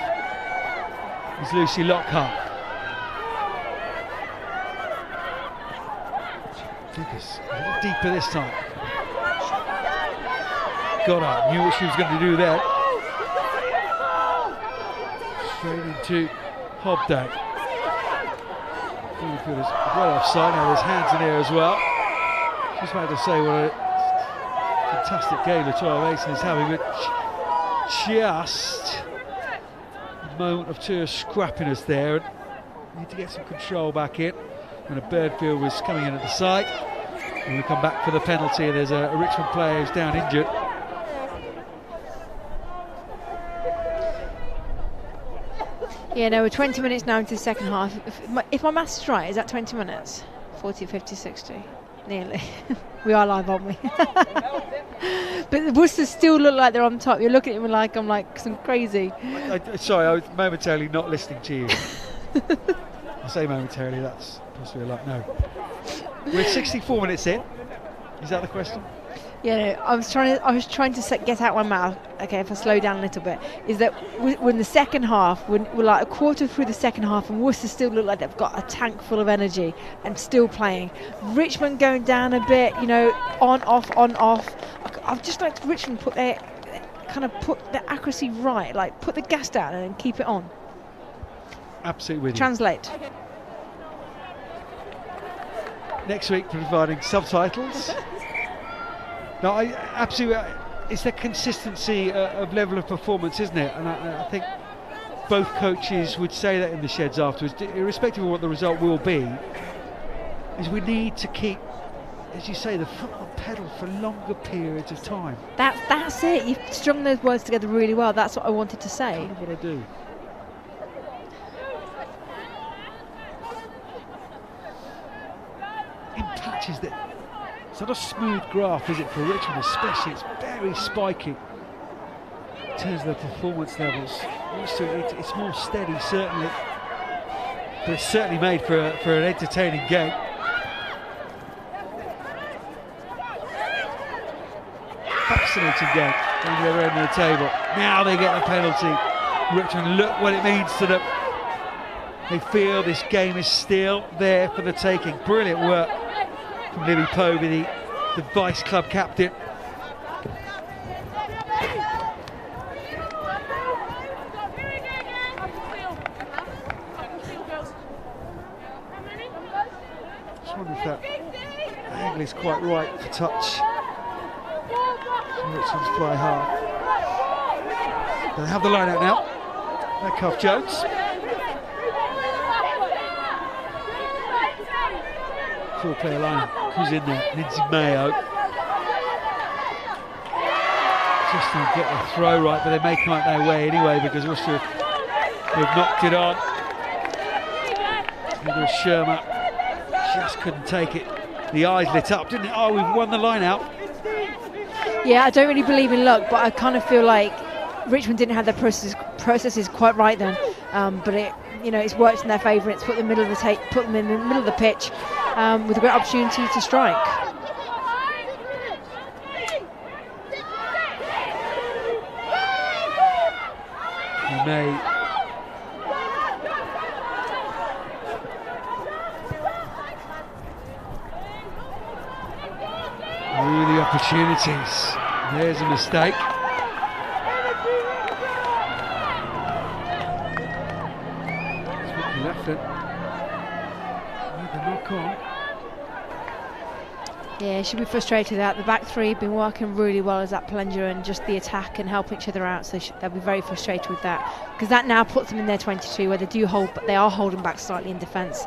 S1: is Lucy Lockhart. Figures a little deeper this time. Goddard knew what she was going to do there. Straight into Hobday. Field is well offside. Now there's hands in here as well. Just about to say what a fantastic game Latoya Mason is having, but just a moment of pure scrappiness there. Need to get some control back in. When a Birdfield was coming in at the side. And we come back for the penalty, and there's a Richmond player who's down injured.
S3: Yeah, no, we're 20 minutes now into the second half. If my maths is right, is that 20 minutes? 40, 50, 60. Nearly. We are live, aren't we? But the Worcester still look like they're on top. You're looking at me like I'm like some crazy.
S1: Sorry, I was momentarily not listening to you. I say momentarily, that's possibly a lot. No. We're 64 minutes in. Is that the question?
S3: Yeah, no, I was trying to get out my mouth. Okay, if I slow down a little bit, is that we're in the second half. We're like a quarter through the second half, and Worcester still look like they've got a tank full of energy and still playing. Richmond going down a bit, on off. I'd just like Richmond put their accuracy right, like put the gas down and keep it on.
S1: Absolutely with you.
S3: Translate.
S1: Next week, providing subtitles. No, I absolutely. It's the consistency of level of performance, isn't it? And I think both coaches would say that in the sheds afterwards, irrespective of what the result will be. Is we need to keep, as you say, the foot on pedal for longer periods of time.
S3: That's it. You've strung those words together really well. That's what I wanted to say.
S1: Kind of what I do. In patches that. It's not a smooth graph, is it, for Richmond especially? It's very spiky in terms of the performance levels. It's more steady, certainly, but it's certainly made for an entertaining game. Fascinating game on the other end of the table. Now they get the penalty. Richmond, look what it means to them. They feel this game is still there for the taking. Brilliant work from Libby Povey, the vice club captain. Just wonder if that angle is quite right for touch. Richmond's fly hard. They have the line out now. Metcalf Jones. Four-player line. Who's in there? Lindsay Mayo. Just don't get the throw right, but they may come out their way anyway because Worcester have knocked it on. Little Shermer just couldn't take it. The eyes lit up, didn't it? Oh, we've won the line out.
S3: Yeah, I don't really believe in luck, but I kind of feel like Richmond didn't have their processes quite right then. But it's worked in their favour. It's put them in the middle of the pitch with a great opportunity to strike.
S1: He may. Really opportunities. There's a mistake. He left it. With the knock on.
S3: Yeah, should be frustrated out. The back three have been working really well as that plunger and just the attack and helping each other out. So they'll be very frustrated with that because that now puts them in their 22 where they do hold, but they are holding back slightly in defence.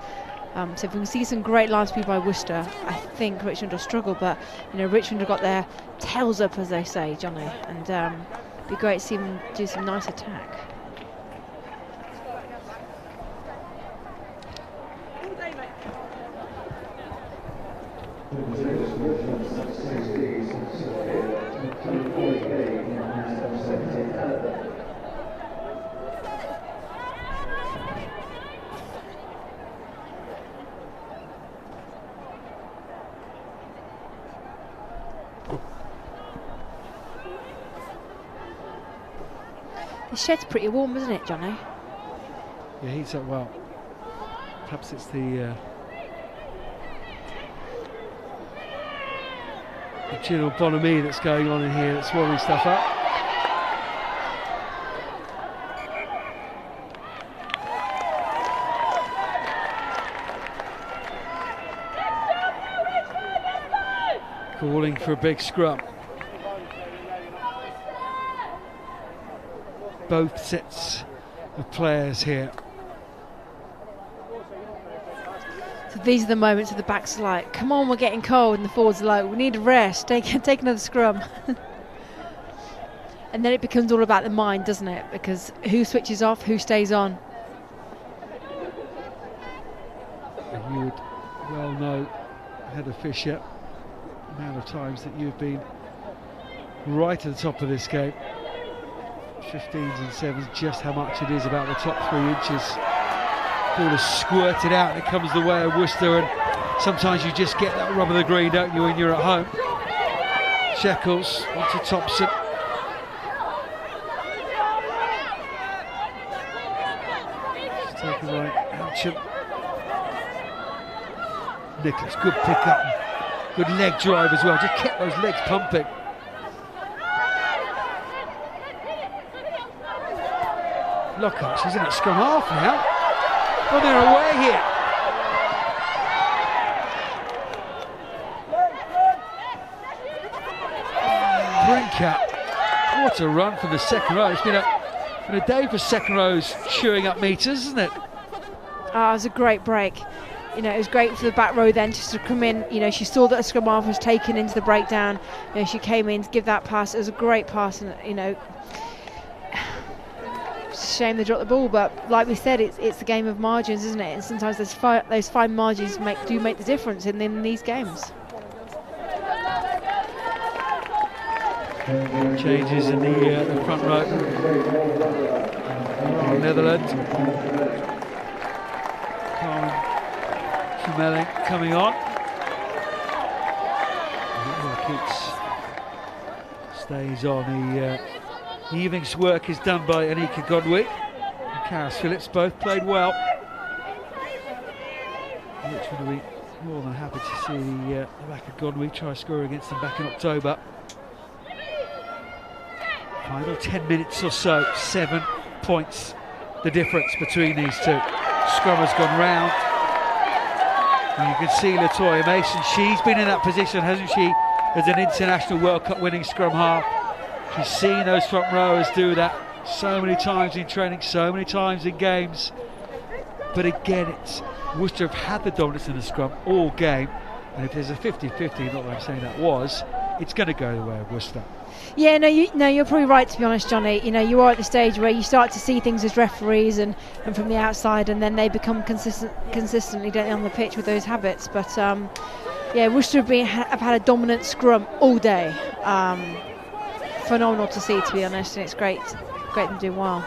S3: So if we can see some great line speed by Worcester, I think Richmond will struggle. But Richmond have got their tails up, as they say, Johnny, and it'd be great to see them do some nice attack. The shed's pretty warm, isn't it, Johnny?
S1: Yeah, heats up well. Perhaps it's the general bonhomie that's going on in here that's warming stuff up. Calling for a big scrum. Both sets of players here.
S3: So these are the moments of the backs are like, come on, we're getting cold, and the forwards are like, we need a rest, take another scrum. And then it becomes all about the mind, doesn't it? Because who switches off, who stays on.
S1: And you would well know Heather Fisher, the amount of times that you've been right at the top of this game. 15s and 7s, just how much it is about the top 3 inches. Ball is squirted out and it comes the way of Worcester, and sometimes you just get that rub of the green, don't you, when you're at home. Shekels onto Thompson. It's taken by Alcham. Nicholas, good pick up, good leg drive as well, just kept those legs pumping. Lockhart, she's in at scrum half now. Well, they're away here. Brinker, what a run from the second row. It's been a day for second rows chewing up metres, isn't it?
S3: It was a great break. You know, it was great for the back row then just to come in. You know, she saw that a scrum half was taken into the breakdown. You know, she came in to give that pass. It was a great pass, and you know, it's a shame they dropped the ball, but like we said, it's a game of margins, isn't it? And sometimes those fine margins do make the difference in these games.
S1: Changes in the front row. Netherlands. Melling coming on. Keats stays on. The evening's work is done by Anika Godwin and Karis Phillips. Both played well. Richmond will be more than happy to see the back of Godwin try score against them back in October. Final 10 minutes or so, 7 points the difference between these two. Scrum has gone round. You can see Latoya Mason, she's been in that position, hasn't she, as an international World Cup winning scrum half. She's seen those front rowers do that so many times in training, so many times in games. But again, it's Worcester have had the dominance in the scrum all game, and if there's a 50-50, not that I'm saying that was, it's going to go the way of Worcester.
S3: Yeah, you're probably right, to be honest, Johnny. You know, you are at the stage where you start to see things as referees and from the outside, and then they become consistently don't they, on the pitch with those habits. But yeah, Worcester have had a dominant scrum all day. Phenomenal to see, to be honest, and it's great them doing well.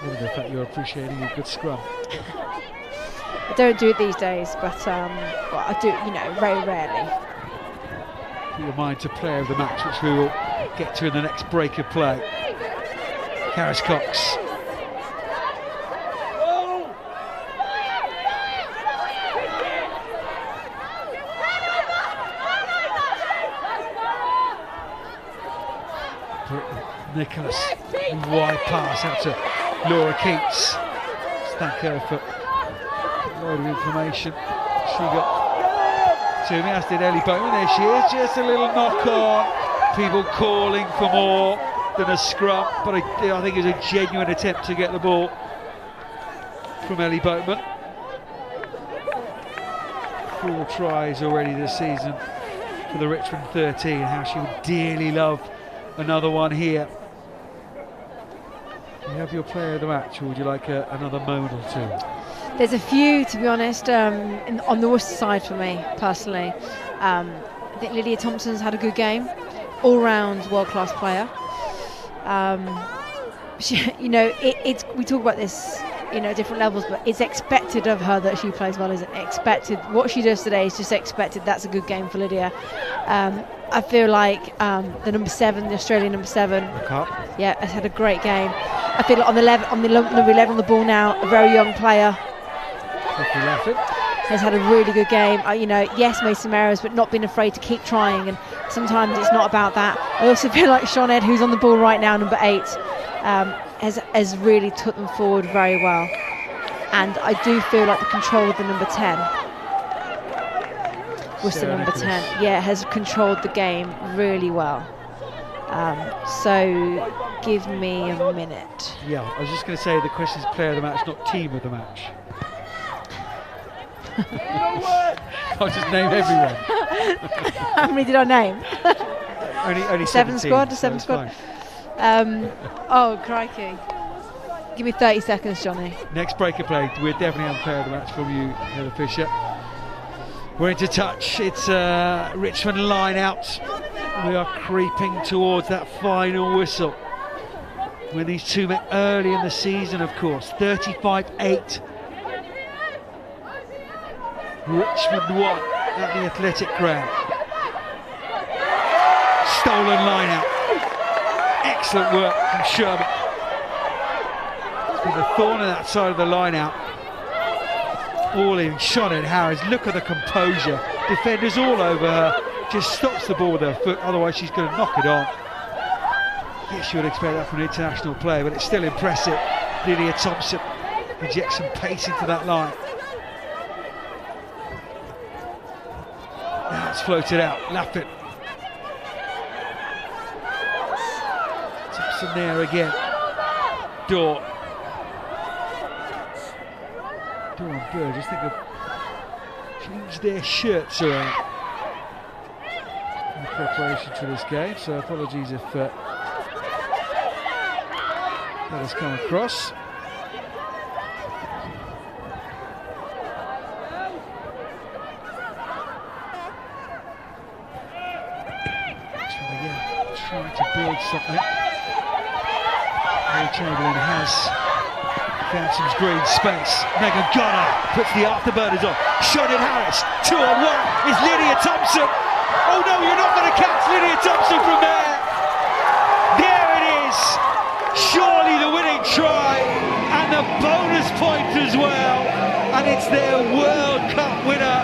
S1: Maybe the fact you're appreciating a good scrum.
S3: I don't do it these days, but well, I do, you know, very rarely.
S1: Put your mind to player of the match, which we will get to in the next break of play. Harris Cox. Nicholas, wide pass out to Laura Keats. Thank her for a load of information she got to me, as did Ellie Bowman. There she is, just a little knock on. People calling for more than a scrum, but I think it was a genuine attempt to get the ball from Ellie Bowman. 4 tries already this season for the Richmond 13. How she would dearly love another one here. Do you have your player of the match, or would you like another moment or two?
S3: There's a few, to be honest, on the Worcester side for me, personally. I think Lydia Thompson's had a good game, all-round world-class player. She, you know, we talk about this, you know, different levels, but it's expected of her that she plays well, isn't it? Expected. What she does today is just expected. That's a good game for Lydia. I feel like the number 7, the Australian number 7, yeah, has had a great game. I feel like on the number 11 on the ball now, a very young player, has had a really good game. You know, yes, made some errors, but not been afraid to keep trying. And sometimes it's not about that. I also feel like Sean Ed, who's on the ball right now, number 8, has really took them forward very well. And I do feel like the control of the number 10, Worcester number 10, yeah, has controlled the game really well. So give me a minute.
S1: Yeah, I was just going to say the question is player of the match, not team of the match. I'll just name everyone.
S3: How many did I name?
S1: only
S3: 7 squad.
S1: So
S3: 7 squad. Oh crikey! Give me 30 seconds, Johnny.
S1: Next break of play, we're definitely on player of the match from you, Heather Fisher. We're into touch. It's Richmond line out. We are creeping towards that final whistle. When these two met early in the season, of course, 35-8. Richmond won at the Athletic Ground. Stolen line out. Excellent work from Sherman. It's been a thorn in that side of the line out. All in, shot at Harris. Look at the composure. Defenders all over her. Just stops the ball with her foot, otherwise she's going to knock it on. Yes, you would expect that from an international player, but it's still impressive. Lydia Thompson injects some pace into that line. Now it's floated out. Lappin. Thompson there again. Dawn and Burgess think of changed their shirts around in preparation for this game, so apologies if that has come across. Again, trying to build something. Mary Chamberlain has found some green space. Megan Gunner puts the afterburners on. Shot at Harris. 2-on-1 is Lydia Thompson. Oh no, you're not going to catch Lydia Thompson from there. There it is. Surely the winning try and the bonus point as well. And it's their World Cup winner,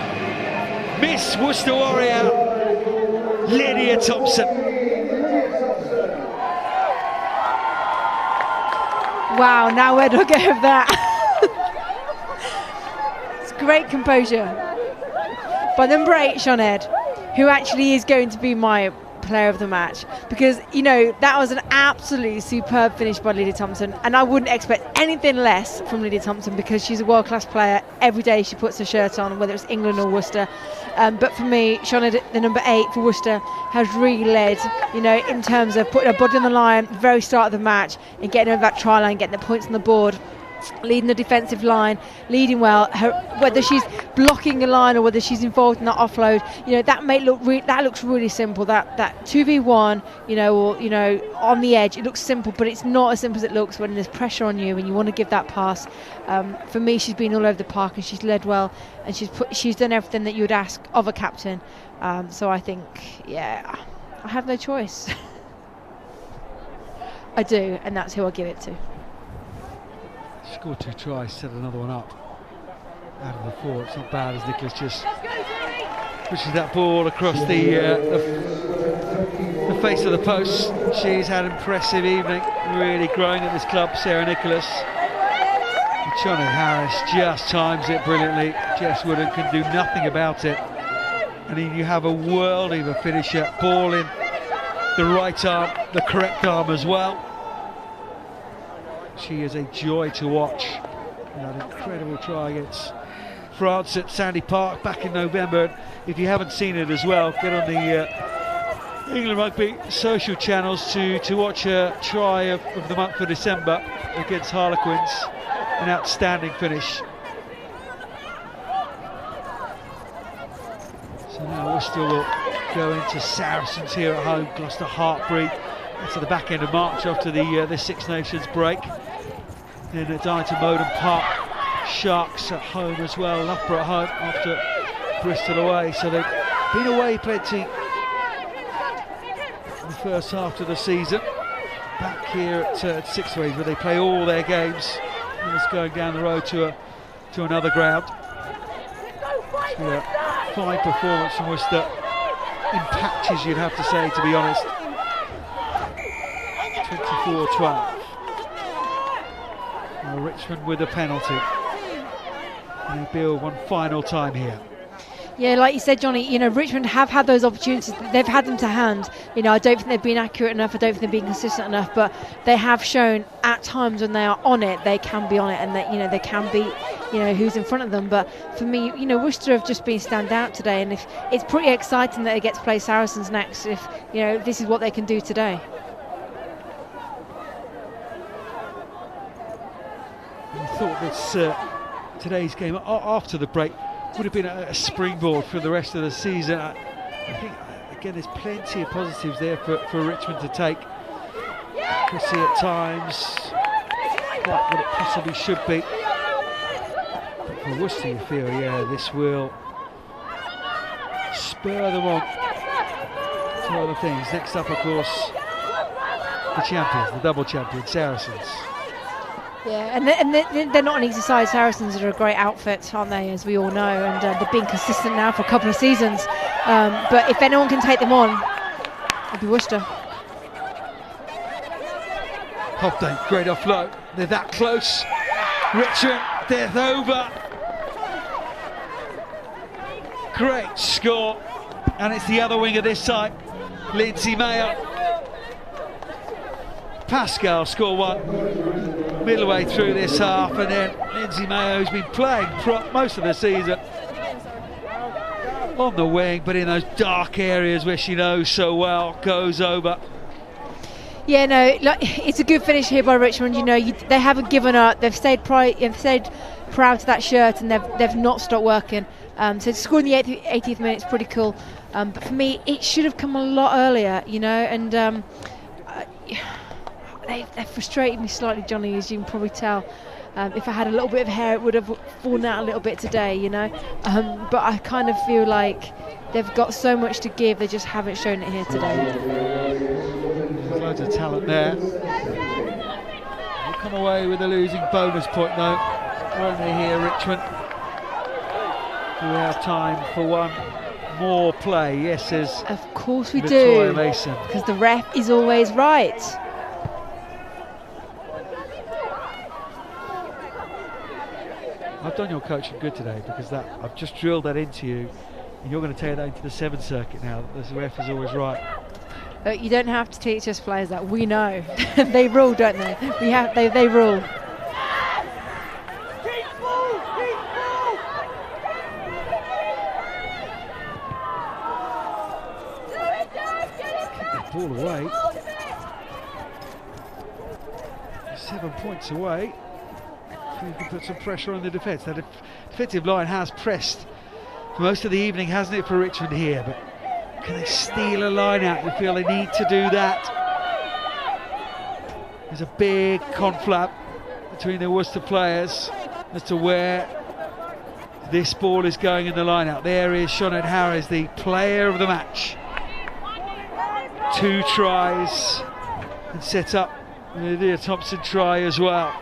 S1: Miss Worcester Warrior, Lydia Thompson.
S3: Wow, now where do I go with that? It's great composure by number 8, Sinead, who actually is going to be my player of the match, because that was an absolutely superb finish by Lydia Thompson, and I wouldn't expect anything less from Lydia Thompson because she's a world-class player. Every day she puts her shirt on, whether it's England or Worcester. But for me, Sinead, the number 8 for Worcester, has really led, in terms of putting her body on the line at the very start of the match and getting over that try line, getting the points on the board, leading the defensive line, leading well. Whether she's blocking a line or whether she's involved in that offload, that looks really simple. That 2v1, or on the edge, it looks simple, but it's not as simple as it looks when there's pressure on you and you want to give that pass. For me, she's been all over the park and she's led well, and she's done everything that you would ask of a captain. So I think, I have no choice. I do, and that's who I give it to.
S1: Scored 2 tries, set another one up out of the 4. It's not bad as Nicholas just pushes that ball across the face of the post. She's had an impressive evening, really growing at this club, Sarah Nicholas. Chonna Harris just times it brilliantly. Jess Wooden can do nothing about it. And then you have a worldie of a finisher, ball in the right arm, the correct arm as well. She is a joy to watch. An incredible try against France at Sandy Park back in November. If you haven't seen it as well, get on the England Rugby social channels to watch her try of the month of December against Harlequins. An outstanding finish. So now Worcester will go into Saracens here at home. Gloucester Heartbreak. That's at the back end of March after the Six Nations break. Then at Darlington Moden Park, Sharks at home as well, Loughborough at home after Bristol away. So they've been away plenty in the first half of the season. Back here at Six Ways where they play all their games. And it's going down the road to another ground. So a fine performance from Worcester in patches, you'd have to say, to be honest. 24-12. Richmond with a penalty. And they build one final time here.
S3: Yeah, like you said, Johnny, Richmond have had those opportunities. They've had them to hand. I don't think they've been accurate enough. I don't think they've been consistent enough. But they have shown at times when they are on it, they can be on it, and that they can beat who's in front of them. But for me, Worcester have just been stand out today, and if it's pretty exciting that they get to play Saracens next. If this is what they can do today.
S1: I thought that today's game after the break would have been a springboard for the rest of the season. I think, again, there's plenty of positives there for Richmond to take. Accuracy at times, quite what it possibly should be. But for Worcester, you feel, yeah, this will spur them on to other things. Next up, of course, the champions, the double champions, Saracens.
S3: Yeah, and they're not an easy side. Saracens are a great outfit, aren't they, as we all know, and they've been consistent now for a couple of seasons. But if anyone can take them on, it'll be Worcester.
S1: Hofday, great offload. They're that close. Richmond, death over. Great score. And it's the other winger this time, Lindsay Mayo. Pascal score one middle way through this half, and then Lindsay Mayo, who's been playing prop most of the season on the wing, but in those dark areas where she knows so well, goes over.
S3: Yeah, no, it's a good finish here by Richmond. You know, they haven't given up. They've stayed proud to that shirt, and they've not stopped working. So to score in the 80th minute is pretty cool. But for me, it should have come a lot earlier, you know, and they've frustrated me slightly, Johnny, as you can probably tell. If I had a little bit of hair, it would have fallen out a little bit today, you know. But I kind of feel like they've got so much to give, they just haven't shown it here today.
S1: There's loads of talent there. We'll come away with a losing bonus point, though, won't they, here, Richmond? Do we have time for one more play? Yes, says
S3: of course we
S1: Victoria
S3: do,
S1: Mason.
S3: because the ref is always right.
S1: I've done your coaching good today, because I've just drilled that into you, and you're going to take that into the Seventh Circuit now. The ref is always right.
S3: You don't have to teach us players that. We know. They rule, don't they? They rule.
S1: Kick that ball away. 7 points away. You can put some pressure on the defence. The defensive line has pressed for most of the evening, hasn't it, for Richmond here? But can they steal a line out? You feel they need to do that. There's a big conflab between the Worcester players as to where this ball is going in the line out. There is Sinead Harris, the player of the match. 2 tries and set up the Lydia Thompson try as well.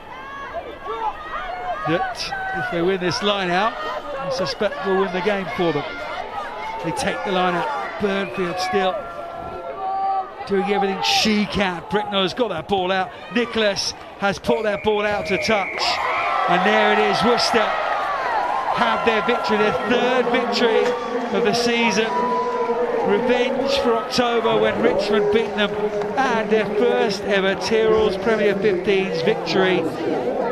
S1: That if they win this line out, I suspect will win the game for them. They take the line out. Burnfield still doing everything she can. Bricknell's got that ball out. Nicholas has put that ball out to touch, and there it is. Worcester have their victory, their 3rd victory of the season. Revenge for October when Richmond beat them, and their first ever Tyrrells Premier 15s victory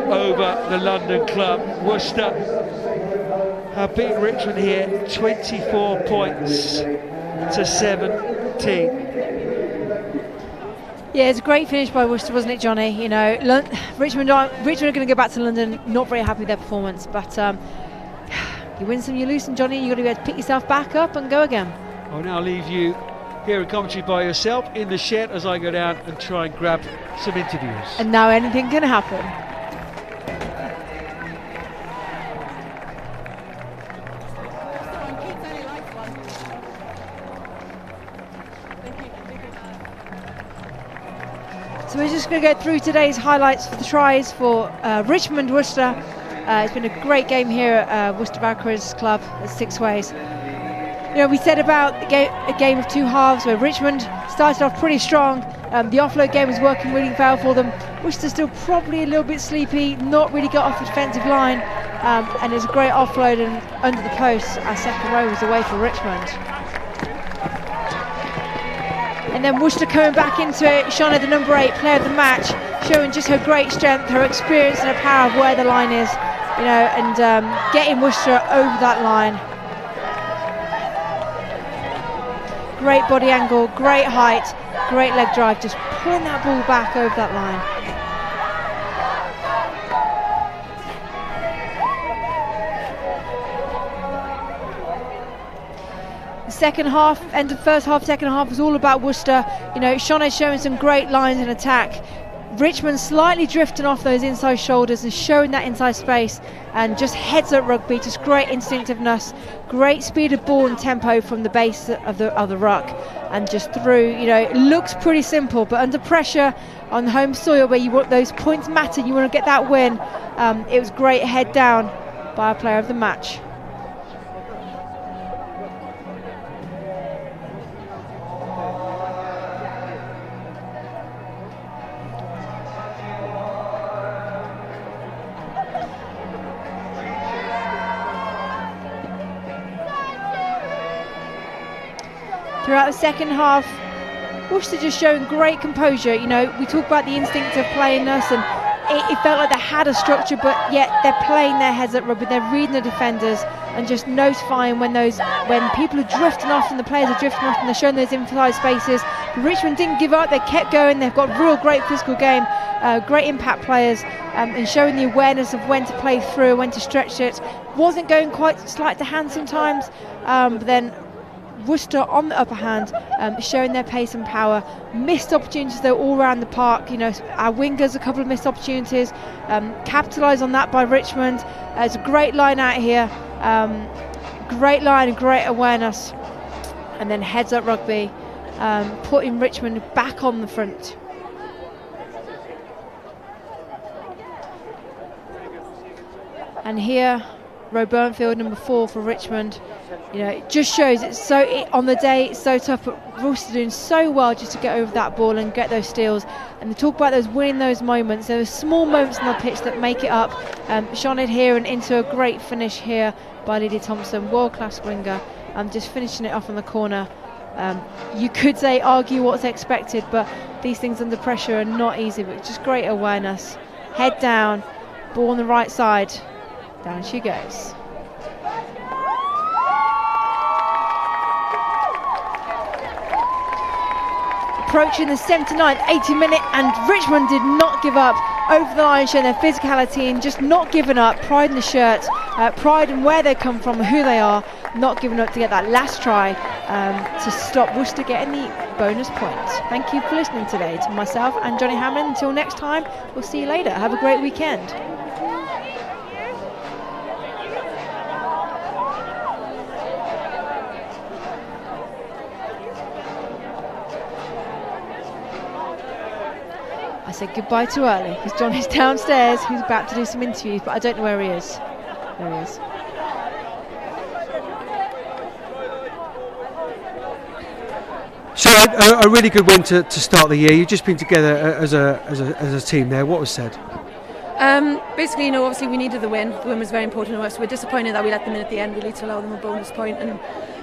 S1: over the London club. Worcester have beaten Richmond here 24 points to 17.
S3: Yeah, it's a great finish by Worcester, wasn't it, Johnny? You know, Richmond are going to go back to London not very happy with their performance, but you win some, you lose some, Johnny. You've got to be able to pick yourself back up and go again.
S1: I'll now leave you here in commentary by yourself in the shed as I go down and try and grab some interviews.
S3: And now anything can happen. So we're just going to go through today's highlights for the tries for Richmond Worcester. It's been a great game here at Worcester Barracudas Club at Six Ways. You know, we said about a game of 2 halves where Richmond started off pretty strong. The offload game was working really well for them. Worcester still probably a little bit sleepy, not really got off the defensive line, and it's a great offload and under the post. Our second row was away for Richmond. And then Worcester coming back into it. Shauna, the number 8 player of the match, showing just her great strength, her experience and her power of where the line is, you know, and getting Worcester over that line. Great body angle, great height, great leg drive, just pulling that ball back over that line. The second half, end of first half, second half was all about Worcester. You know, Shoned showing some great lines in attack. Richmond slightly drifting off those inside shoulders and showing that inside space, and just heads up rugby, just great instinctiveness, great speed of ball and tempo from the base of the ruck and just through. You know, it looks pretty simple, but under pressure on home soil where you want those points matter, you want to get that win. It was great head down by our player of the match. Throughout the second half, Worcester just showing great composure. You know, we talk about the instinct of playingness, and it felt like they had a structure, but yet they're playing their heads up rugby. They're reading the defenders and just notifying when people are drifting off and the players are drifting off, and they're showing those inside spaces. But Richmond didn't give up. They kept going. They've got real great physical game, great impact players, and showing the awareness of when to play through, when to stretch it. Wasn't going quite slight to hand sometimes, but then Worcester on the upper hand, showing their pace and power. Missed opportunities though all around the park. You know, our wingers, a couple of missed opportunities, capitalised on that by Richmond. It's a great line out here, great line and great awareness, and then heads up rugby, putting Richmond back on the front. And here, Roe Burnfield, number 4 for Richmond. You know, it just shows on the day it's so tough, but Worcester doing so well just to get over that ball and get those steals. And they talk about those winning those moments, those small moments on the pitch that make it up. Shone it here and into a great finish here by Lydia Thompson, world-class winger, just finishing it off on the corner. You could say argue what's expected, but these things under pressure are not easy, but just great awareness. Head down, ball on the right side, down she goes. Approaching the 79th, 80th minute, and Richmond did not give up. Over the line, showing their physicality and just not giving up. Pride in the shirt, pride in where they come from, who they are. Not giving up to get that last try to stop Worcester getting the bonus points. Thank you for listening today to myself and Johnny Hammond. Until next time, we'll see you later. Have a great weekend. I said goodbye too early because Johnny's downstairs. He's about to do some interviews, but I don't know where he is. There he is.
S1: So a really good win to start the year. You've just been together as a team there. What was said?
S5: Basically, you know, obviously we needed the win. The win was very important to us. We're disappointed that we let them in at the end, really, to allow them a bonus point. And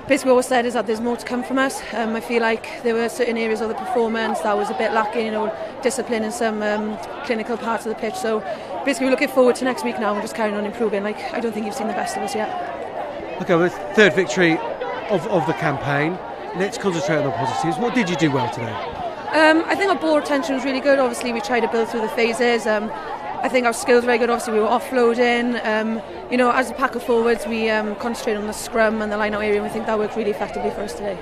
S5: basically what was said is that there's more to come from us. I feel like there were certain areas of the performance that was a bit lacking, you know, discipline in some clinical parts of the pitch. So basically we're looking forward to next week now and just carrying on improving. Like, I don't think you've seen the best of us yet.
S1: Okay, well, third victory of the campaign. Let's concentrate on the positives. What did you do well today?
S5: I think our ball retention was really good. Obviously we tried to build through the phases. I think our skills were very good. Obviously we were offloading. You know, as a pack of forwards, we concentrated on the scrum and the line-out area, and we think that worked really effectively for us today.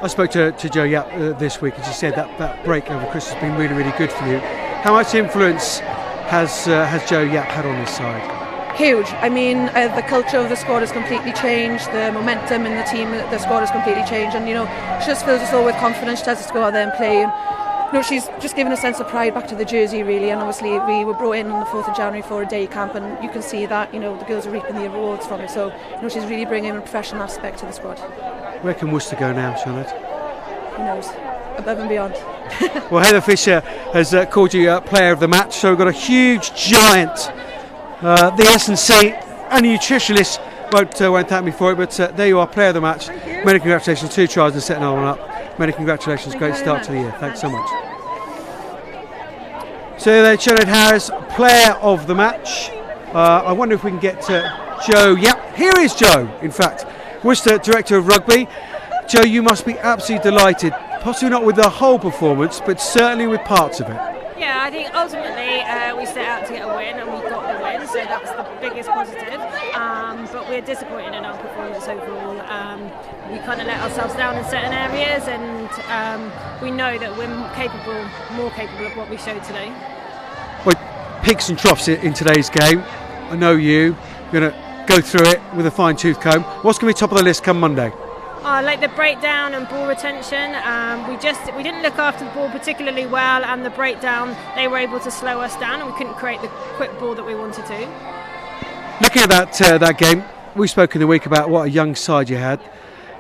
S1: I spoke to Jo Yap this week, and she said that break over Christmas has been really, really good for you. How much influence has Jo Yap had on this side?
S5: Huge. I mean, the culture of the squad has completely changed. The momentum in the team, the squad has completely changed, and you know, she just fills us all with confidence. She tells us to go out there and play. And, you know, she's just given a sense of pride back to the jersey, really. And obviously, we were brought in on the 4th of January for a day camp, and you can see that, you know, the girls are reaping the rewards from it. So, you know, she's really bringing a professional aspect to the squad.
S1: Where can Worcester go now, Charlotte?
S5: Who knows? Above and beyond.
S1: Well, Heather Fisher has called you player of the match, so we've got a huge giant. The S&C and the nutritionist won't thank me for it, but there you are, player of the match. Many congratulations, 2 tries and setting another one up. Many congratulations, great start to the year. Thanks so much. So there, Charlotte Harris, player of the match. I wonder if we can get Jo. Yep, here is Jo, in fact, Worcester Director of Rugby. Jo, you must be absolutely delighted, possibly not with the whole performance, but certainly with parts of it.
S6: Yeah, I think ultimately we set out to get a win and we got the win, so that's the biggest positive. But we're disappointed in our performance overall. We kind of let ourselves down in certain areas, and we know that we're more capable of what we showed today.
S1: Well, peaks and troughs in today's game. I know you're going to go through it with a fine-tooth comb. What's going to be top of the list come Monday?
S6: Like the breakdown and ball retention. We didn't look after the ball particularly well, and the breakdown, they were able to slow us down, and we couldn't create the quick ball that we wanted to.
S1: Looking at that game, we spoke in the week about what a young side you had.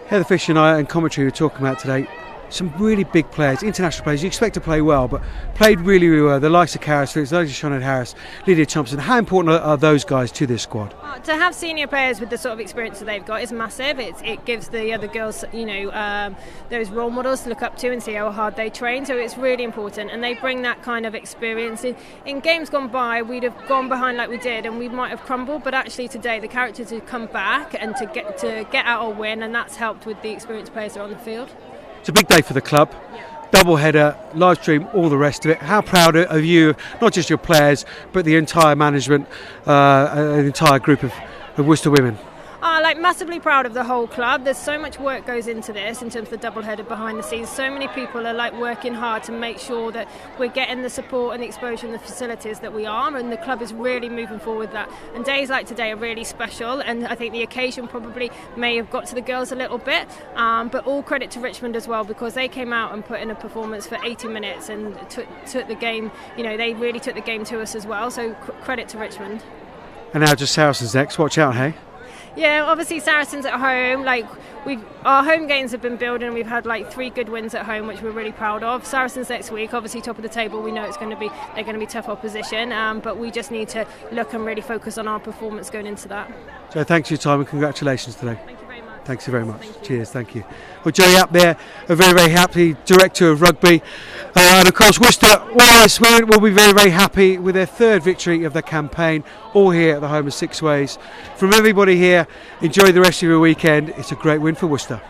S1: Heather Fisher and I in commentary were talking about today some really big players, international players you expect to play well, but played really, really well. The likes of Cara Phillips, the likes of Sinead Harris, Lydia Thompson. How important are those guys to this squad?
S6: To have senior players with the sort of experience that they've got is massive. It gives the other girls, those role models to look up to and see how hard they train. So it's really important, and they bring that kind of experience. In games gone by, we'd have gone behind like we did, and we might have crumbled. But actually today, the characters have come back and to get out or win, and that's helped with the experienced players that are on the field. It's
S1: a big day for the club. Double header, live stream, all the rest of it. How proud are you, not just your players, but the entire management, an entire group of Worcester Women?
S6: Massively proud of the whole club. There's so much work goes into this in terms of the double header behind the scenes. So many people are working hard to make sure that we're getting the support and the exposure and the facilities that we are, and the club is really moving forward with that. And days like today are really special, and I think the occasion probably may have got to the girls a little bit, but all credit to Richmond as well, because they came out and put in a performance for 80 minutes and took the game, they really took the game to us as well, so credit to Richmond.
S1: And now just Saracens next. Watch out, hey?
S6: Yeah, obviously Saracens at home. Our home games have been building. We've had 3 good wins at home, which we're really proud of. Saracens next week, obviously top of the table. We know they're going to be tough opposition, but we just need to look and really focus on our performance going into that.
S1: So thanks for your time and congratulations today.
S6: Thank you very much.
S1: Thanks very much. Cheers, thank you. Well, Joey up there, a very, very happy director of rugby. And of course, Worcester Warriors Women will be very, very happy with their 3rd victory of the campaign, all here at the home of Six Ways. From everybody here, enjoy the rest of your weekend. It's a great win for Worcester.